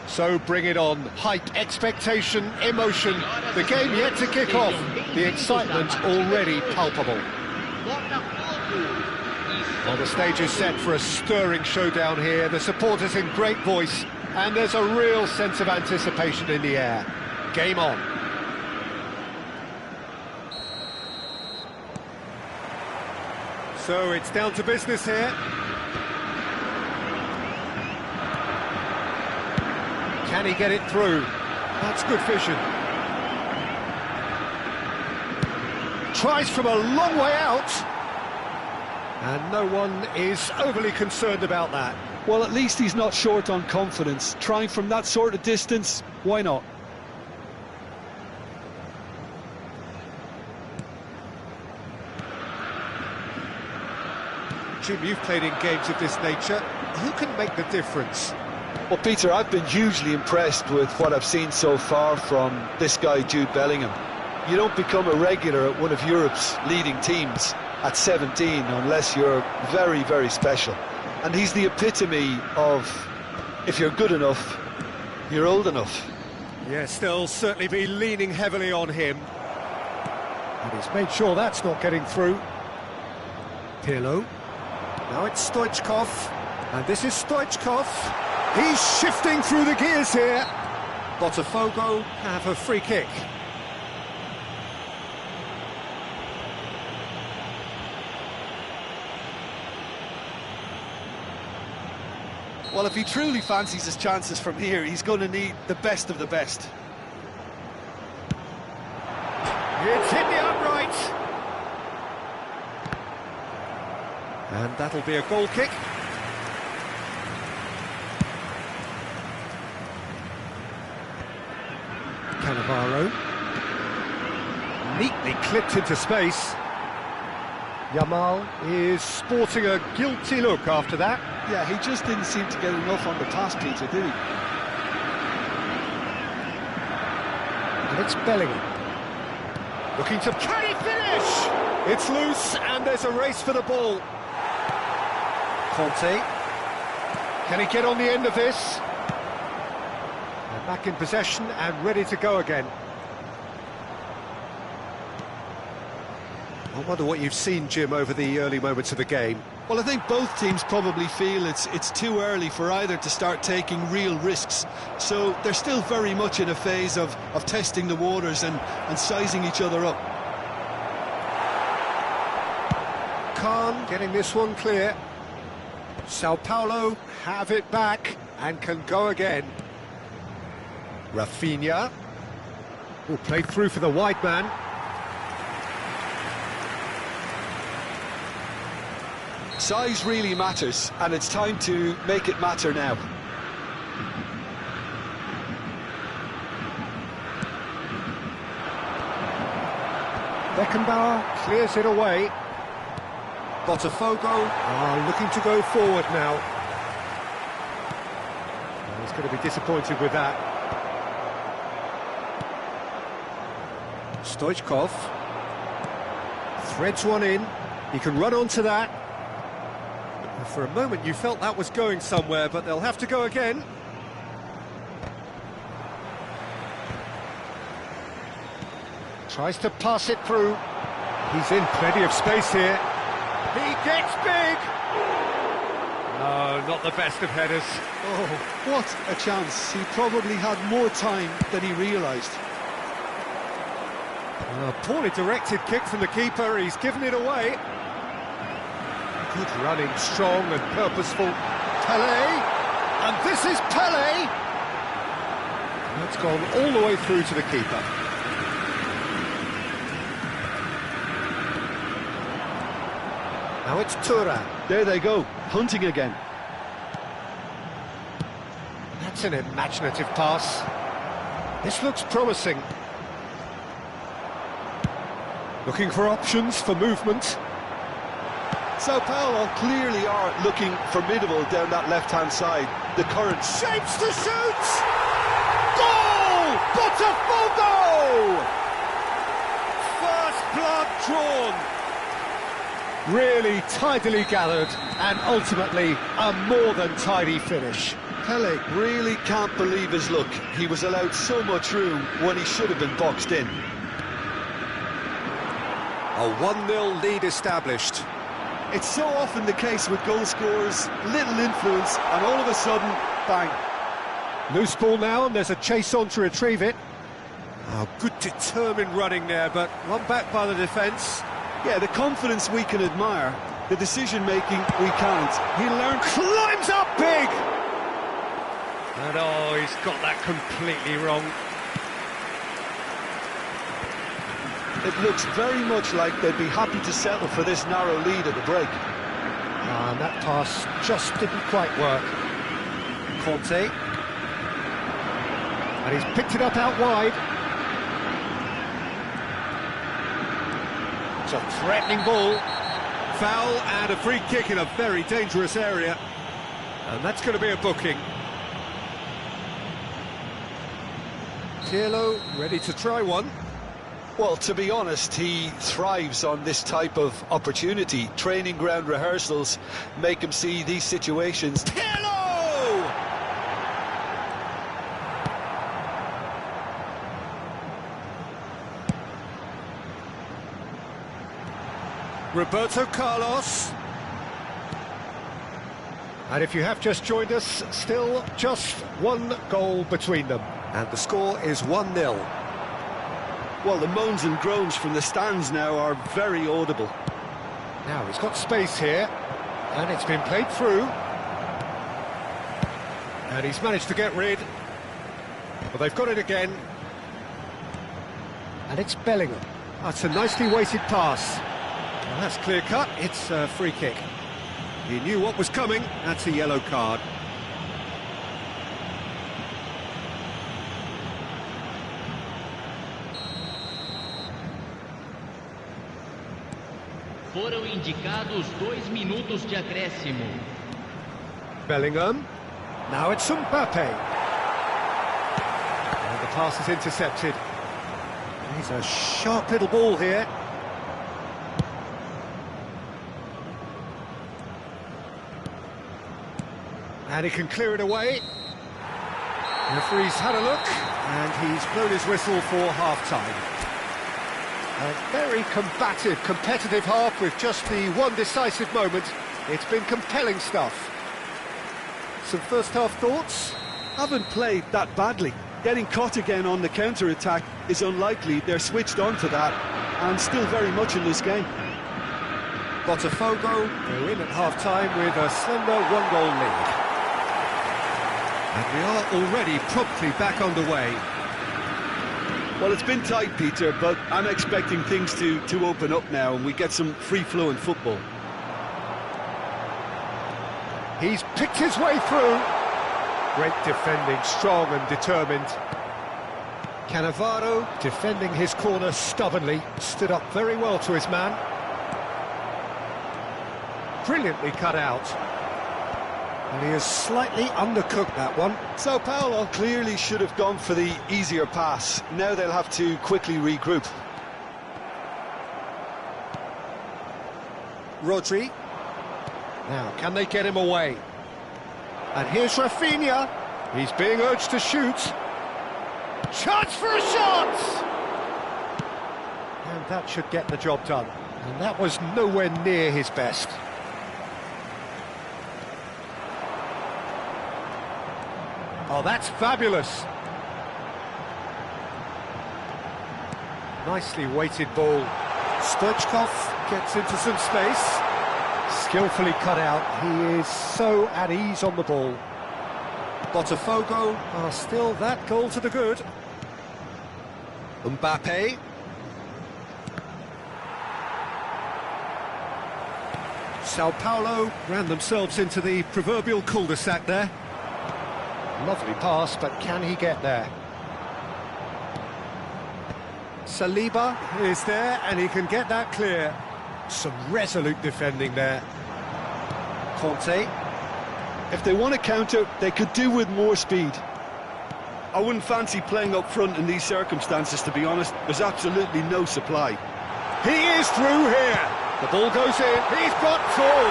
So bring it on. Hype, expectation, emotion. The game yet to kick off. The excitement already palpable. Well, the stage is set for a stirring showdown here. The supporters in great voice, and there's a real sense of anticipation in the air. Game on. So it's down to business here. Can he get it through? That's good vision. Tries from a long way out. And no one is overly concerned about that. Well, at least he's not short on confidence. Trying from that sort of distance, why not? Jim, you've played in games of this nature. Who can make the difference? Well, Peter, I've been hugely impressed with what I've seen so far from this guy, Jude Bellingham. You don't become a regular at one of Europe's leading teams at 17 unless you're very, very special. And he's the epitome of, if you're good enough, you're old enough. Yes, they'll certainly be leaning heavily on him. And he's made sure that's not getting through. Pirlo. Now it's Stoichkov. And this is Stoichkov. He's shifting through the gears here. Botafogo have a free kick. Well, if he truly fancies his chances from here, he's going to need the best of the best. It's hit the upright. And that'll be a goal kick. Cannavaro. Neatly clipped into space. Yamal is sporting a guilty look after that. Yeah, he just didn't seem to get enough on the pass, Peter, did he? And it's Bellingham. Looking to... Can he finish? It's loose and there's a race for the ball. Conte. Can he get on the end of this? They're back in possession and ready to go again. I wonder what you've seen, Jim, over the early moments of the game. Well, I think both teams probably feel it's too early for either to start taking real risks. So they're still very much in a phase of testing the waters and sizing each other up. Khan getting this one clear. Sao Paulo have it back and can go again. Rafinha will play through for the wide man. Size really matters, and it's time to make it matter now. Beckenbauer clears it away. Botafogo are looking to go forward now. He's going to be disappointed with that. Stoichkov threads one in. He can run onto that. And for a moment you felt that was going somewhere, but they'll have to go again. Tries to pass it through. He's in plenty of space here. He gets big! No, not the best of headers. Oh, what a chance. He probably had more time than he realised. A poorly directed kick from the keeper. He's given it away. Good running, strong and purposeful. Pelé! And this is Pelé! That's gone all the way through to the keeper. Now it's Thuram. There they go, hunting again. That's an imaginative pass. This looks promising. Looking for options for movement. Sao Paulo clearly are looking formidable down that left-hand side. The current Shapes to shoot! Goal! Botafogo! First blood drawn. Really tidily gathered, and ultimately a more than tidy finish. Pelé really can't believe his luck. He was allowed so much room when he should have been boxed in. A 1-0 lead established. It's so often the case with goal scorers, little influence, and all of a sudden, bang. Loose ball now, and there's a chase on to retrieve it. Oh, good determined running there, but one back by the defence. Yeah, the confidence we can admire, the decision-making we can't. He learned... Climbs up big! And oh, he's got that completely wrong. It looks very much like they'd be happy to settle for this narrow lead at the break. And that pass just didn't quite work. Conte. And he's picked it up out wide. It's a threatening ball. Foul and a free kick in a very dangerous area. And that's going to be a booking. Pirlo ready to try one. Well, to be honest, he thrives on this type of opportunity. Training ground rehearsals make him see these situations. Pirlo! Roberto Carlos. And if you have just joined us, still just one goal between them. And the score is 1-0. Well, the moans and groans from the stands now are very audible. Now he's got space here, and it's been played through. And he's managed to get rid. But they've got it again. And it's Bellingham. That's a nicely weighted pass. Well, that's clear cut, it's a free kick. He knew what was coming, that's a yellow card. Foram indicados 2 minutos de acréscimo. Bellingham. Now it's Mbappe. And the pass is intercepted. He's a sharp little ball here. And he can clear it away. The referee's had a look, and he's blown his whistle for half-time. A very combative, competitive half with just the one decisive moment. It's been compelling stuff. Some first-half thoughts? Haven't played that badly. Getting caught again on the counter-attack is unlikely. They're switched on to that, and still very much in this game. Botafogo go in at half-time with a slender one-goal lead. And we are already promptly back underway. Well, it's been tight, Peter, but I'm expecting things to open up now and we get some free-flowing football. He's picked his way through. Great defending, strong and determined. Cannavaro defending his corner stubbornly, stood up very well to his man. Brilliantly cut out. And he has slightly undercooked that one. Sao Paulo clearly should have gone for the easier pass. Now they'll have to quickly regroup. Rodri. Now, can they get him away? And here's Rafinha. He's being urged to shoot. Chance for a shot! And that should get the job done. And that was nowhere near his best. Oh, that's fabulous. Nicely weighted ball. Stoichkov gets into some space. Skillfully cut out. He is so at ease on the ball. Botafogo are still that goal to the good. Mbappe. Sao Paulo ran themselves into the proverbial cul-de-sac there. Lovely pass, but can he get there? Saliba is there, and he can get that clear. Some resolute defending there. Conte. If they want to counter, they could do with more speed. I wouldn't fancy playing up front in these circumstances, to be honest. There's absolutely no supply. He is through here. The ball goes in. He's got full.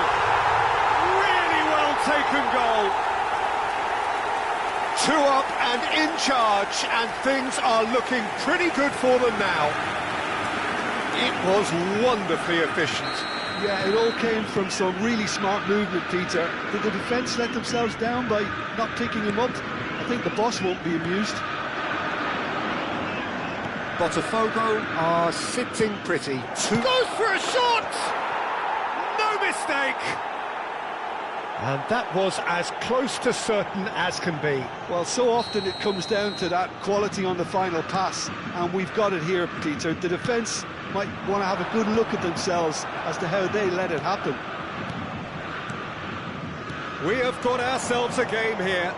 Really well taken goal. 2 up and in charge, and things are looking pretty good for them now. It was wonderfully efficient. Yeah, it all came from some really smart movement, Peter. Did the defence let themselves down by not picking him up? I think the boss won't be amused. Botafogo are sitting pretty. Goes for a shot! No mistake! And that was as close to certain as can be. Well, so often it comes down to that quality on the final pass, and we've got it here, Peter. The defence might want to have a good look at themselves as to how they let it happen. We have got ourselves a game here.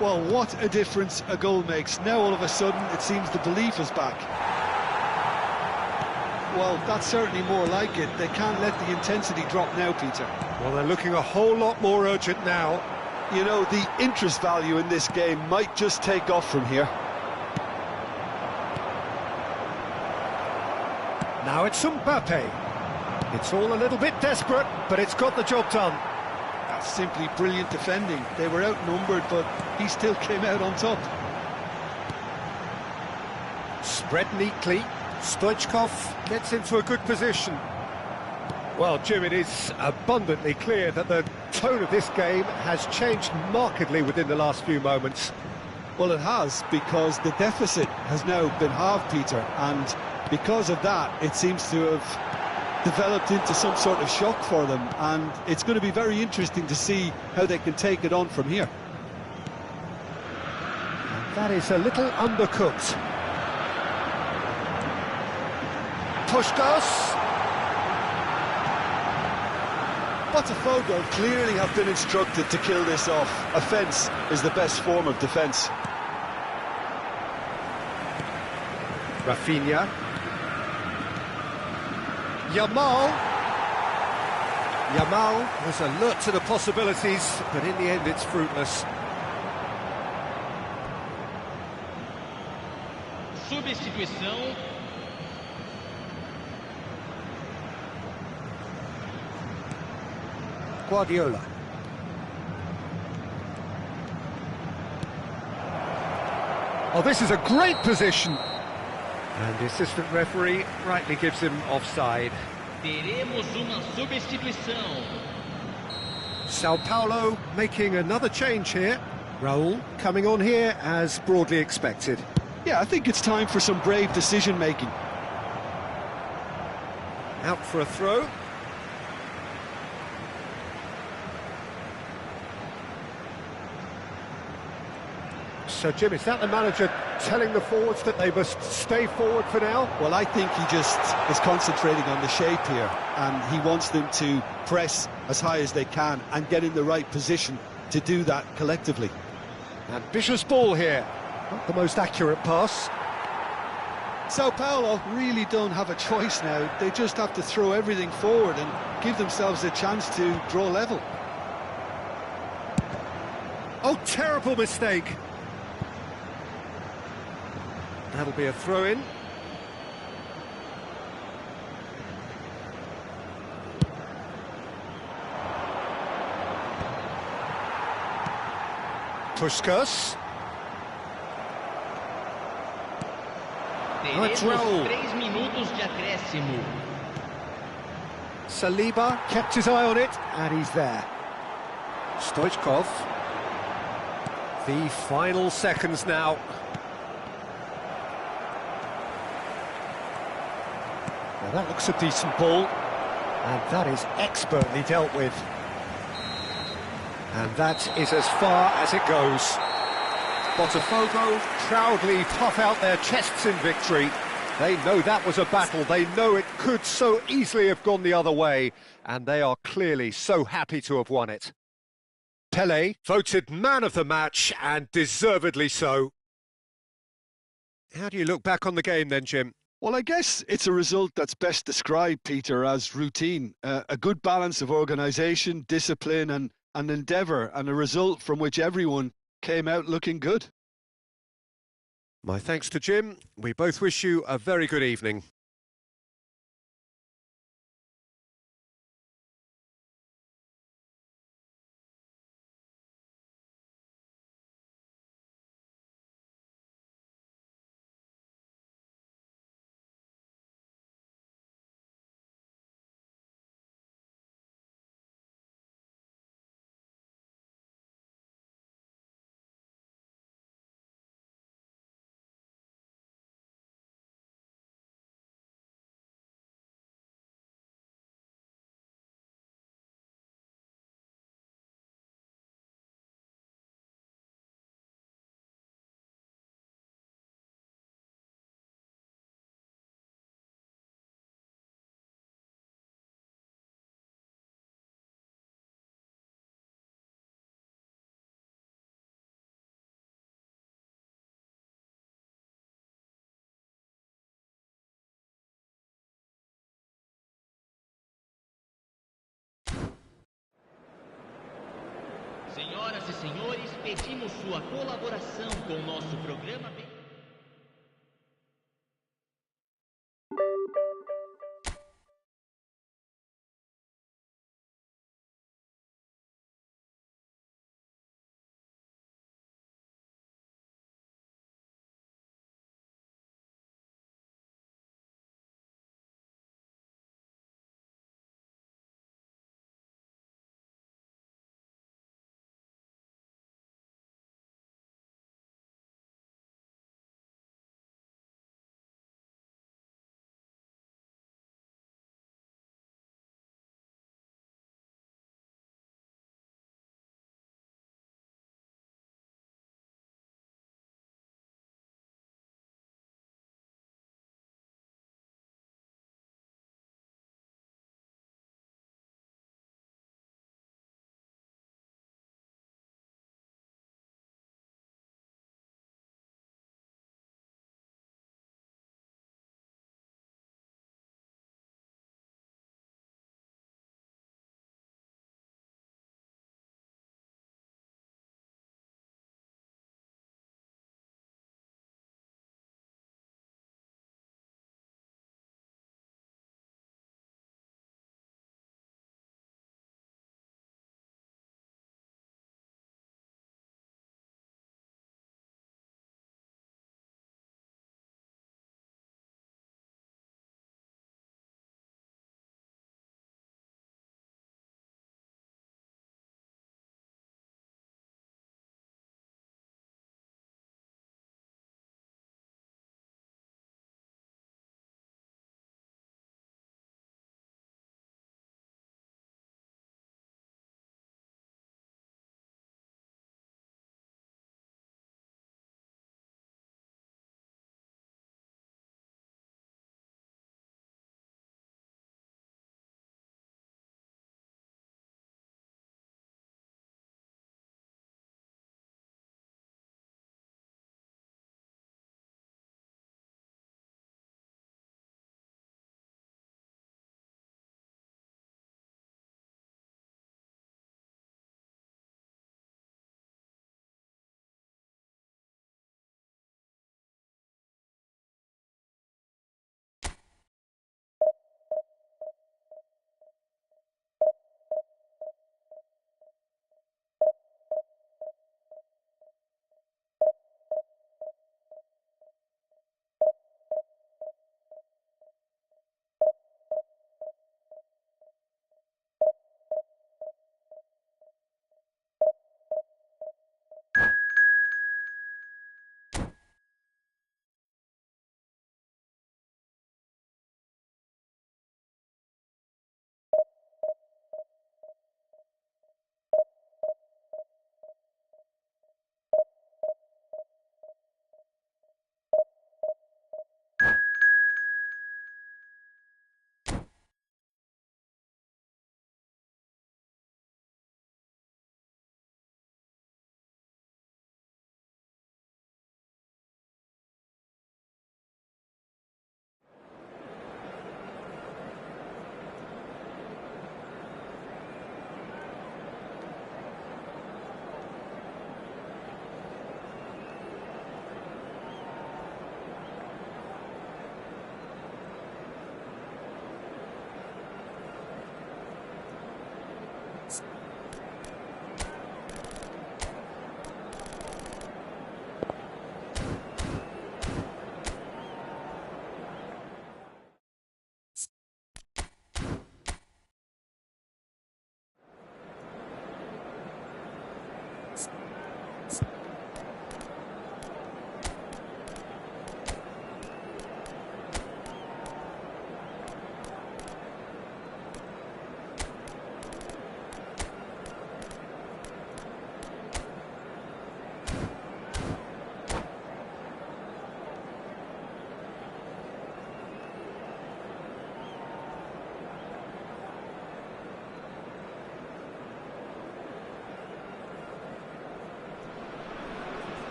Well, what a difference a goal makes. Now all of a sudden it seems the belief is back. Well, that's certainly more like it. They can't let the intensity drop now, Peter. Well, they're looking a whole lot more urgent now. You know, the interest value in this game might just take off from here. Now it's Mbappe. It's all a little bit desperate, but it's got the job done. That's simply brilliant defending. They were outnumbered, but he still came out on top. Spread neatly. Stoichkov gets into a good position. Well, Jim, it is abundantly clear that the tone of this game has changed markedly within the last few moments. Well, it has, because the deficit has now been halved, Peter, and because of that, it seems to have developed into some sort of shock for them, and it's going to be very interesting to see how they can take it on from here. And that is a little undercooked. Pushkas. Botafogo clearly have been instructed to kill this off. Offence is the best form of defence. Rafinha. Yamal was alert to the possibilities, but in the end it's fruitless. Substituição. Guardiola. Oh, this is a great position. And the assistant referee rightly gives him offside. Teremos uma substituição. Sao Paulo making another change here. Raul coming on here as broadly expected. Yeah, I think it's time for some brave decision-making. Out for a throw. So, Jim, is that the manager telling the forwards that they must stay forward for now? Well, I think he just is concentrating on the shape here, and he wants them to press as high as they can and get in the right position to do that collectively. Ambitious ball here. Not the most accurate pass. Sao Paulo really don't have a choice now. They just have to throw everything forward and give themselves a chance to draw level. Oh, terrible mistake. That'll be a throw-in. Puskas. Let's roll. 3 minutos de acréscimo. Saliba kept his eye on it, and he's there. Stoichkov. The final seconds now. Now that looks a decent ball, and that is expertly dealt with. And that is as far as it goes. Botafogo proudly puff out their chests in victory. They know that was a battle. They know it could so easily have gone the other way, and they are clearly so happy to have won it. Pelé voted man of the match, and deservedly so. How do you look back on the game then, Jim? Well, I guess it's a result that's best described, Peter, as routine. A good balance of organisation, discipline and endeavour, and a result from which everyone came out looking good. My thanks to Jim. We both wish you a very good evening. Senhoras e senhores, pedimos sua colaboração com o nosso programa.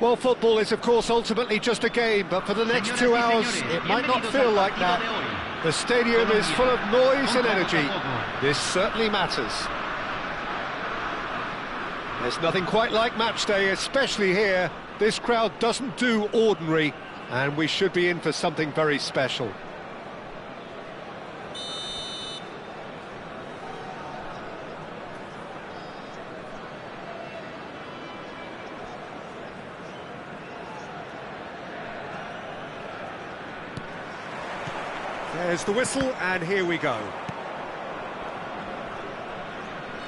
Well, football is, of course, ultimately just a game, but for the next 2 hours, it might not feel like that. The stadium is full of noise and energy. This certainly matters. There's nothing quite like match day, especially here. This crowd doesn't do ordinary, and we should be in for something very special. There's the whistle, and here we go.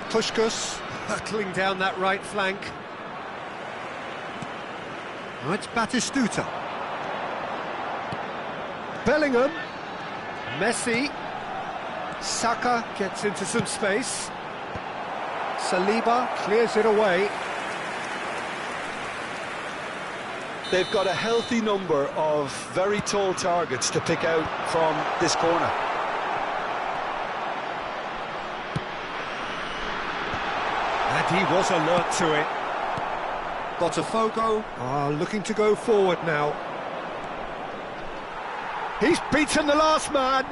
Puskás hurtling down that right flank. Now it's Batistuta. Bellingham. Messi. Saka gets into some space. Saliba clears it away. They've got a healthy number of very tall targets to pick out from this corner. And he was alert to it. Botafogo are looking to go forward now. He's beaten the last man.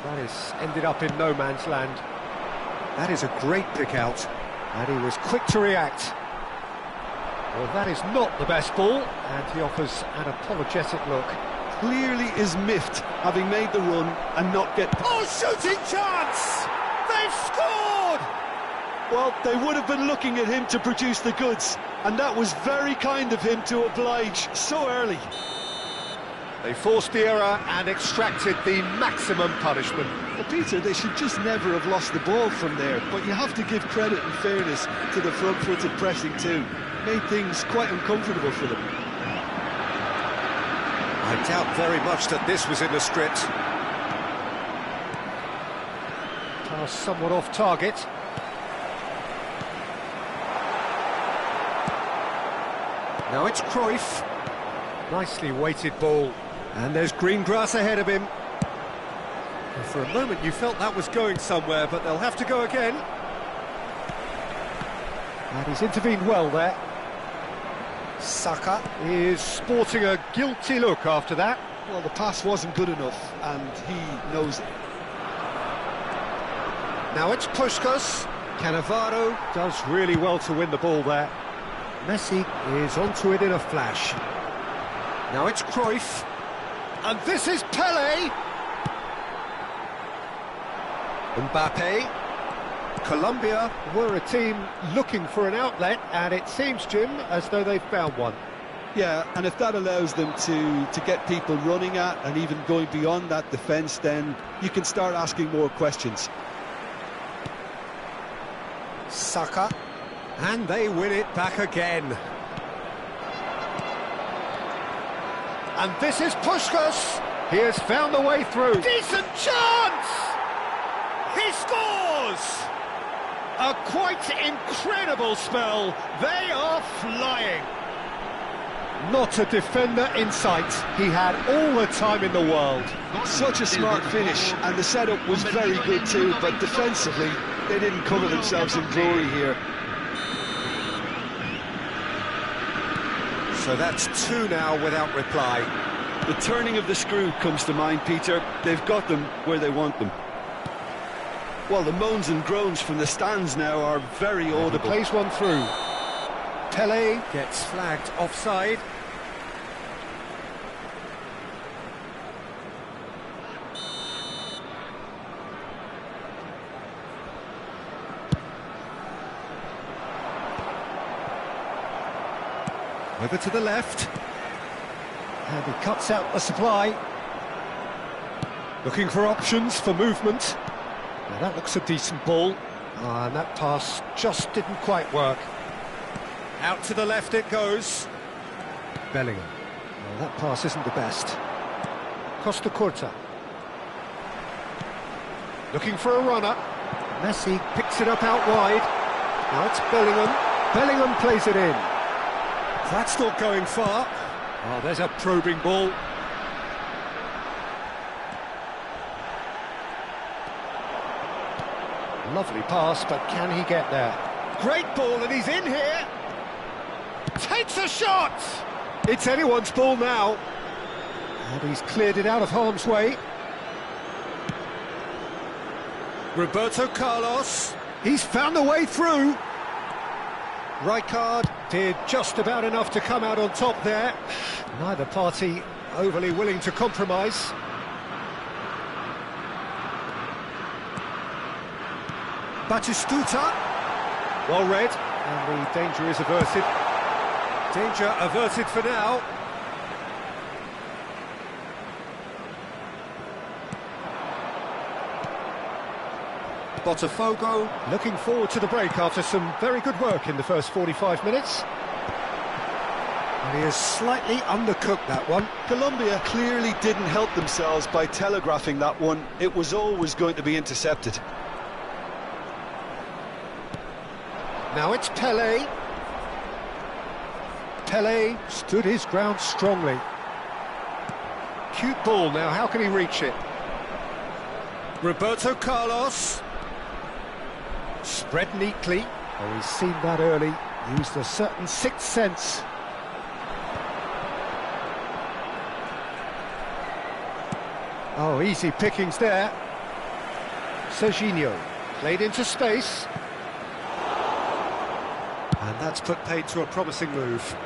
That is ended up in no man's land. That is a great pick out, and he was quick to react. Well, that is not the best ball, and he offers an apologetic look. Clearly is miffed, having made the run and not get... Oh, shooting chance! They've scored! Well, they would have been looking at him to produce the goods, and that was very kind of him to oblige so early. They forced the error and extracted the maximum punishment. Well, Peter, they should just never have lost the ball from there, but you have to give credit and fairness to the front-footed pressing too. Made things quite uncomfortable for them. I doubt very much that this was in the script. Pass somewhat off target. Now it's Cruyff. Nicely weighted ball. And there's green grass ahead of him. And for a moment you felt that was going somewhere, but they'll have to go again. And he's intervened well there. Saka is sporting a guilty look after that. Well, the pass wasn't good enough, and he knows it. Now it's Puskás. Cannavaro does really well to win the ball there. Messi is onto it in a flash. Now it's Cruyff. And this is Pelé. Mbappe. Colombia were a team looking for an outlet, and it seems, Jim, as though they've found one. Yeah, and if that allows them to get people running at and even going beyond that defence, then you can start asking more questions. Saka, and they win it back again. And this is Puskás. He has found a way through. Decent chance! He scores! A quite incredible spell. They are flying. Not a defender in sight. He had all the time in the world. Such a smart finish, and the setup was very good too, but defensively, they didn't cover themselves in glory here. So that's two now without reply. The turning of the screw comes to mind, Peter. They've got them where they want them. Well, the moans and groans from the stands now are very audible. Plays one through. Pelé gets flagged offside. Over to the left. And he cuts out the supply. Looking for options for movement. Now that looks a decent ball. And that pass just didn't quite work. Out to the left it goes. Bellingham. Well, that pass isn't the best. Costa Curta. Looking for a runner. Messi picks it up out wide. Now it's Bellingham. Bellingham plays it in. That's not going far. Oh, there's a probing ball. Lovely pass, but can he get there? Great ball, and he's in here. Takes a shot! It's anyone's ball now. And he's cleared it out of harm's way. Roberto Carlos. He's found the way through. Rijkaard did just about enough to come out on top there. Neither party overly willing to compromise. Batistuta. Well read, and the danger is averted. Danger averted for now. Botafogo looking forward to the break after some very good work in the first 45 minutes. And he has slightly undercooked that one. Colombia clearly didn't help themselves by telegraphing that one. It was always going to be intercepted. Now it's Pelé. Pelé stood his ground strongly. Cute ball now, how can he reach it? Roberto Carlos. Spread neatly. Oh, he's seen that early. Used a certain sixth sense. Oh, easy pickings there. Serginho played into space. And that's put paid to a promising move.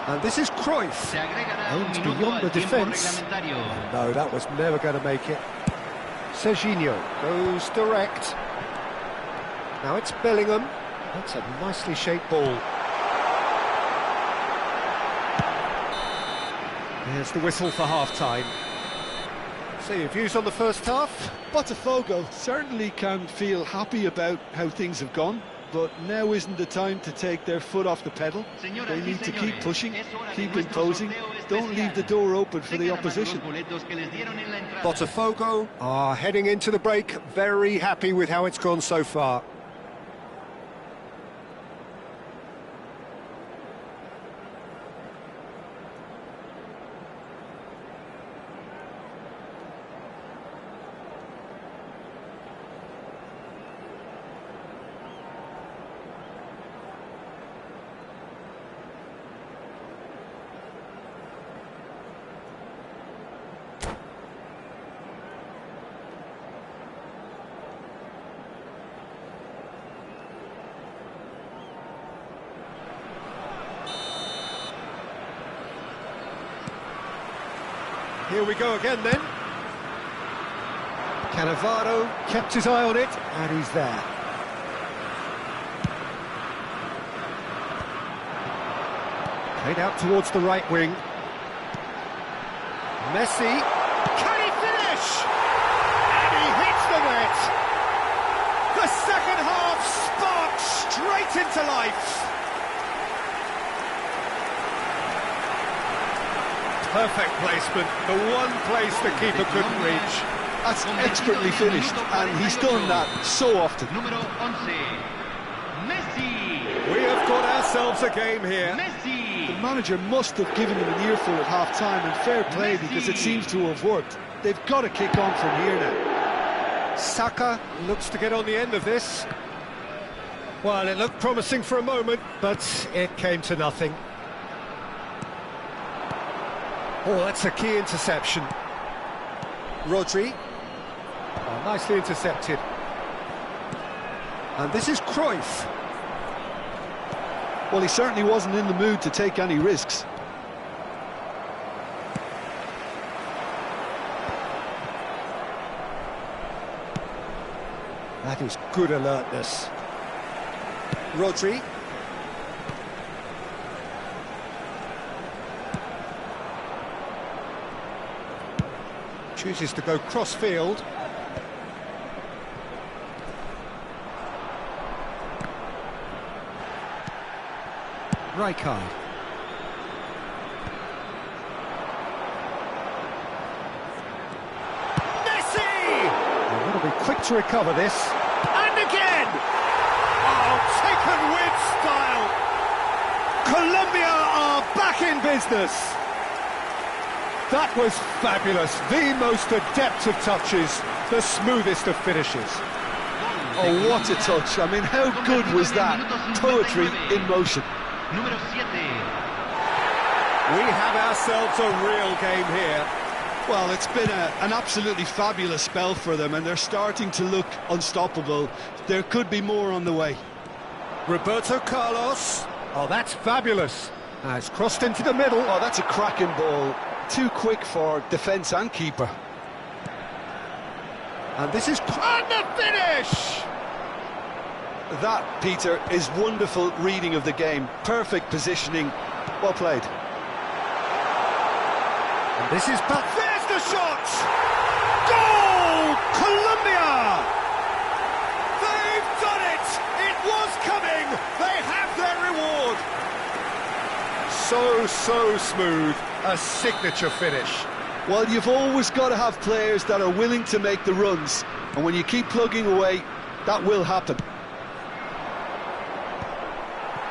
And this is Cruyff. Aimed beyond the defence. No, that was never going to make it. Serginho goes direct. Now it's Bellingham. That's a nicely shaped ball. There's the whistle for half-time. So your views on the first half? Botafogo certainly can feel happy about how things have gone, but now isn't the time to take their foot off the pedal. They need to keep pushing, keep imposing, don't leave the door open for the opposition. Botafogo are heading into the break, very happy with how it's gone so far. Here we go again then. Cannavaro kept his eye on it, and he's there. Played out towards the right wing. Messi, can he finish? And he hits the net. The second half sparks straight into life. Perfect placement, the one place the keeper couldn't reach. That's expertly finished, and he's done that so often. Número 11, Messi. We have got ourselves a game here. Messi. The manager must have given him an earful at half-time, and fair play because it seems to have worked. They've got to kick on from here now. Saka looks to get on the end of this. Well, it looked promising for a moment, but it came to nothing. Oh, that's a key interception. Rodri. Oh, nicely intercepted. And this is Cruyff. Well, he certainly wasn't in the mood to take any risks. That is good alertness. Rodri. Chooses to go cross-field. Rijkaard. Messi! They're going to be quick to recover this. And again! Oh, taken with style! Colombia are back in business! That was fabulous, the most adept of touches. the smoothest of finishes. Oh, what a touch. I mean, how good was that? Poetry in motion. Número 7. We have ourselves a real game here. Well, it's been an absolutely fabulous spell for them, and they're starting to look unstoppable. There could be more on the way. Roberto Carlos. Oh, that's fabulous. It's crossed into the middle. Oh, that's a cracking ball. Too quick for defence and keeper. And this is... And the finish! That, Peter, is wonderful reading of the game. Perfect positioning. Well played. And this is... But there's the shot! Goal! Colombia! They've done it! It was coming! They have their reward! So smooth. A signature finish. Well, you've always got to have players that are willing to make the runs. And when you keep plugging away, that will happen.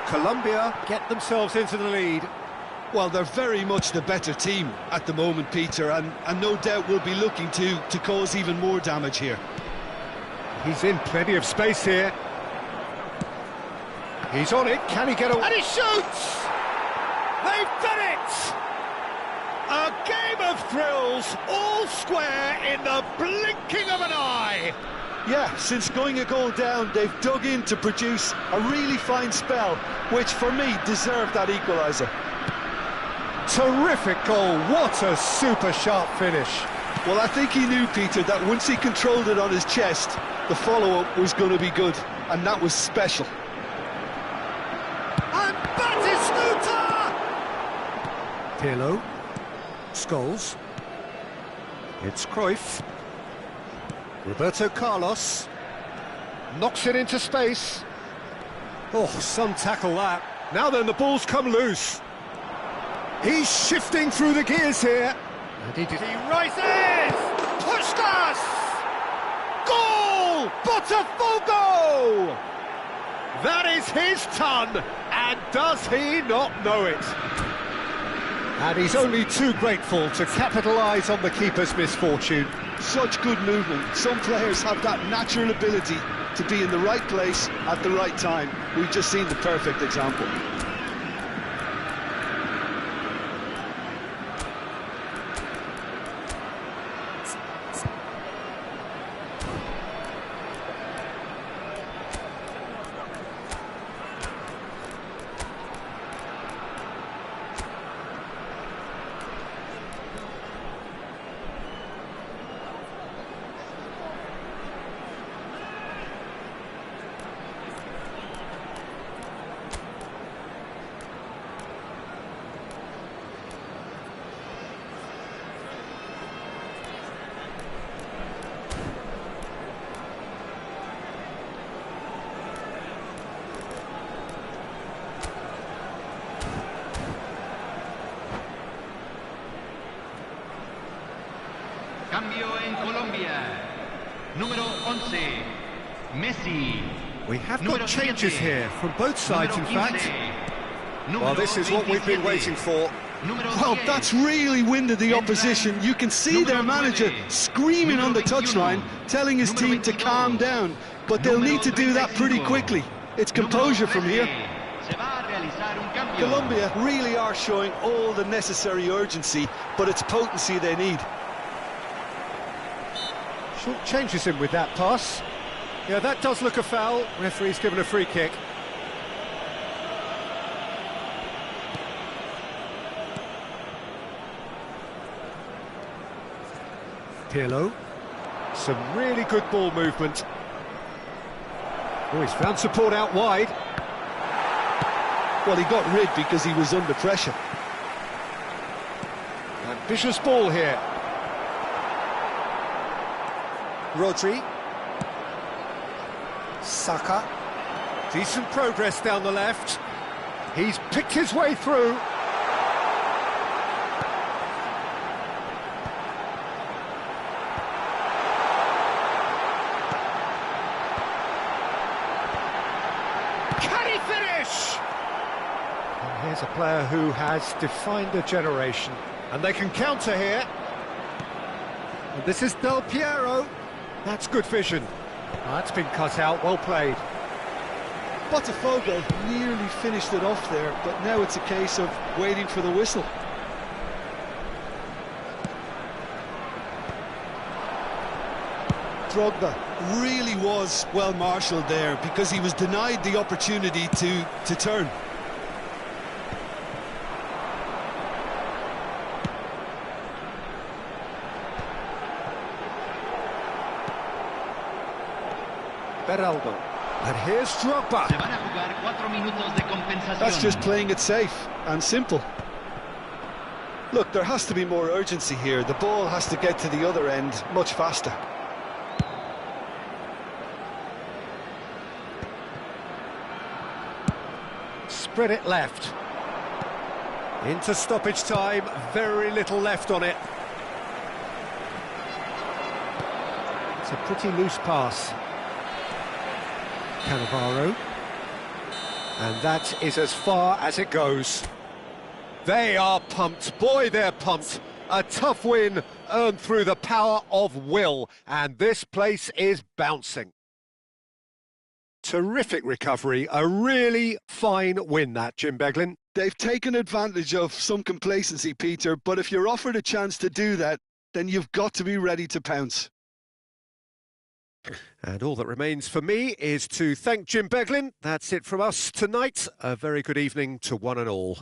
Colombia get themselves into the lead. Well, they're very much the better team at the moment, Peter, and no doubt will be looking to cause even more damage here. He's in plenty of space here. He's on it, can he get away? And he shoots! They've done it! A game of thrills, all square in the blinking of an eye! Yeah, since going a goal down, they've dug in to produce a really fine spell, which for me deserved that equaliser. Terrific goal, what a super sharp finish. Well, I think he knew, Peter, that once he controlled it on his chest, the follow-up was going to be good, and that was special. And Batistuta! Pirlo, Scholes, it's Cruyff, Roberto Carlos, knocks it into space. Oh, some tackle that. Now then, the ball's come loose. He's shifting through the gears here. And he rises! Puskas! Goal! Botafogo! That is his ton, and does he not know it? And he's only too grateful to capitalise on the keeper's misfortune. Such good movement. Some players have that natural ability to be in the right place at the right time. We've just seen the perfect example. Cambio en Colombia. Número 11, Messi. We have got changes here from both sides, in fact. Well, Well, this is what we've been waiting for. Well, that's really winded the opposition. You can see their manager screaming on the touchline, telling his team to calm down. But they'll need to do that pretty quickly. It's composure from here. Colombia really are showing all the necessary urgency, but it's potency they need. Short changes him with that pass. Yeah, that does look a foul. Referee's given a free kick. Pirlo. Some really good ball movement. Oh, he's found support out wide. Well, he got rid because he was under pressure. Ambitious ball here. Rodri. Saka. Decent progress down the left. He's picked his way through. Can he finish? And here's a player who has defined a generation. And they can counter here. And this is Del Piero. That's good vision. That's been cut out, well played. Botafogo nearly finished it off there, but now it's a case of waiting for the whistle. Drogba really was well marshalled there because he was denied the opportunity to turn. Beraldo. And here's Drogba. Se van a jugar 4 minutos de compensación. That's just playing it safe and simple. Look, there has to be more urgency here. The ball has to get to the other end much faster. Spread it left. Into stoppage time, very little left on it. It's a pretty loose pass. Cannavaro. And that is as far as it goes. They are pumped. Boy, they're pumped. A tough win earned through the power of will. And this place is bouncing. Terrific recovery. A really fine win, that, Jim Beglin. They've taken advantage of some complacency, Peter, but if you're offered a chance to do that, then you've got to be ready to pounce. And all that remains for me is to thank Jim Beglin. That's it from us tonight. A very good evening to one and all.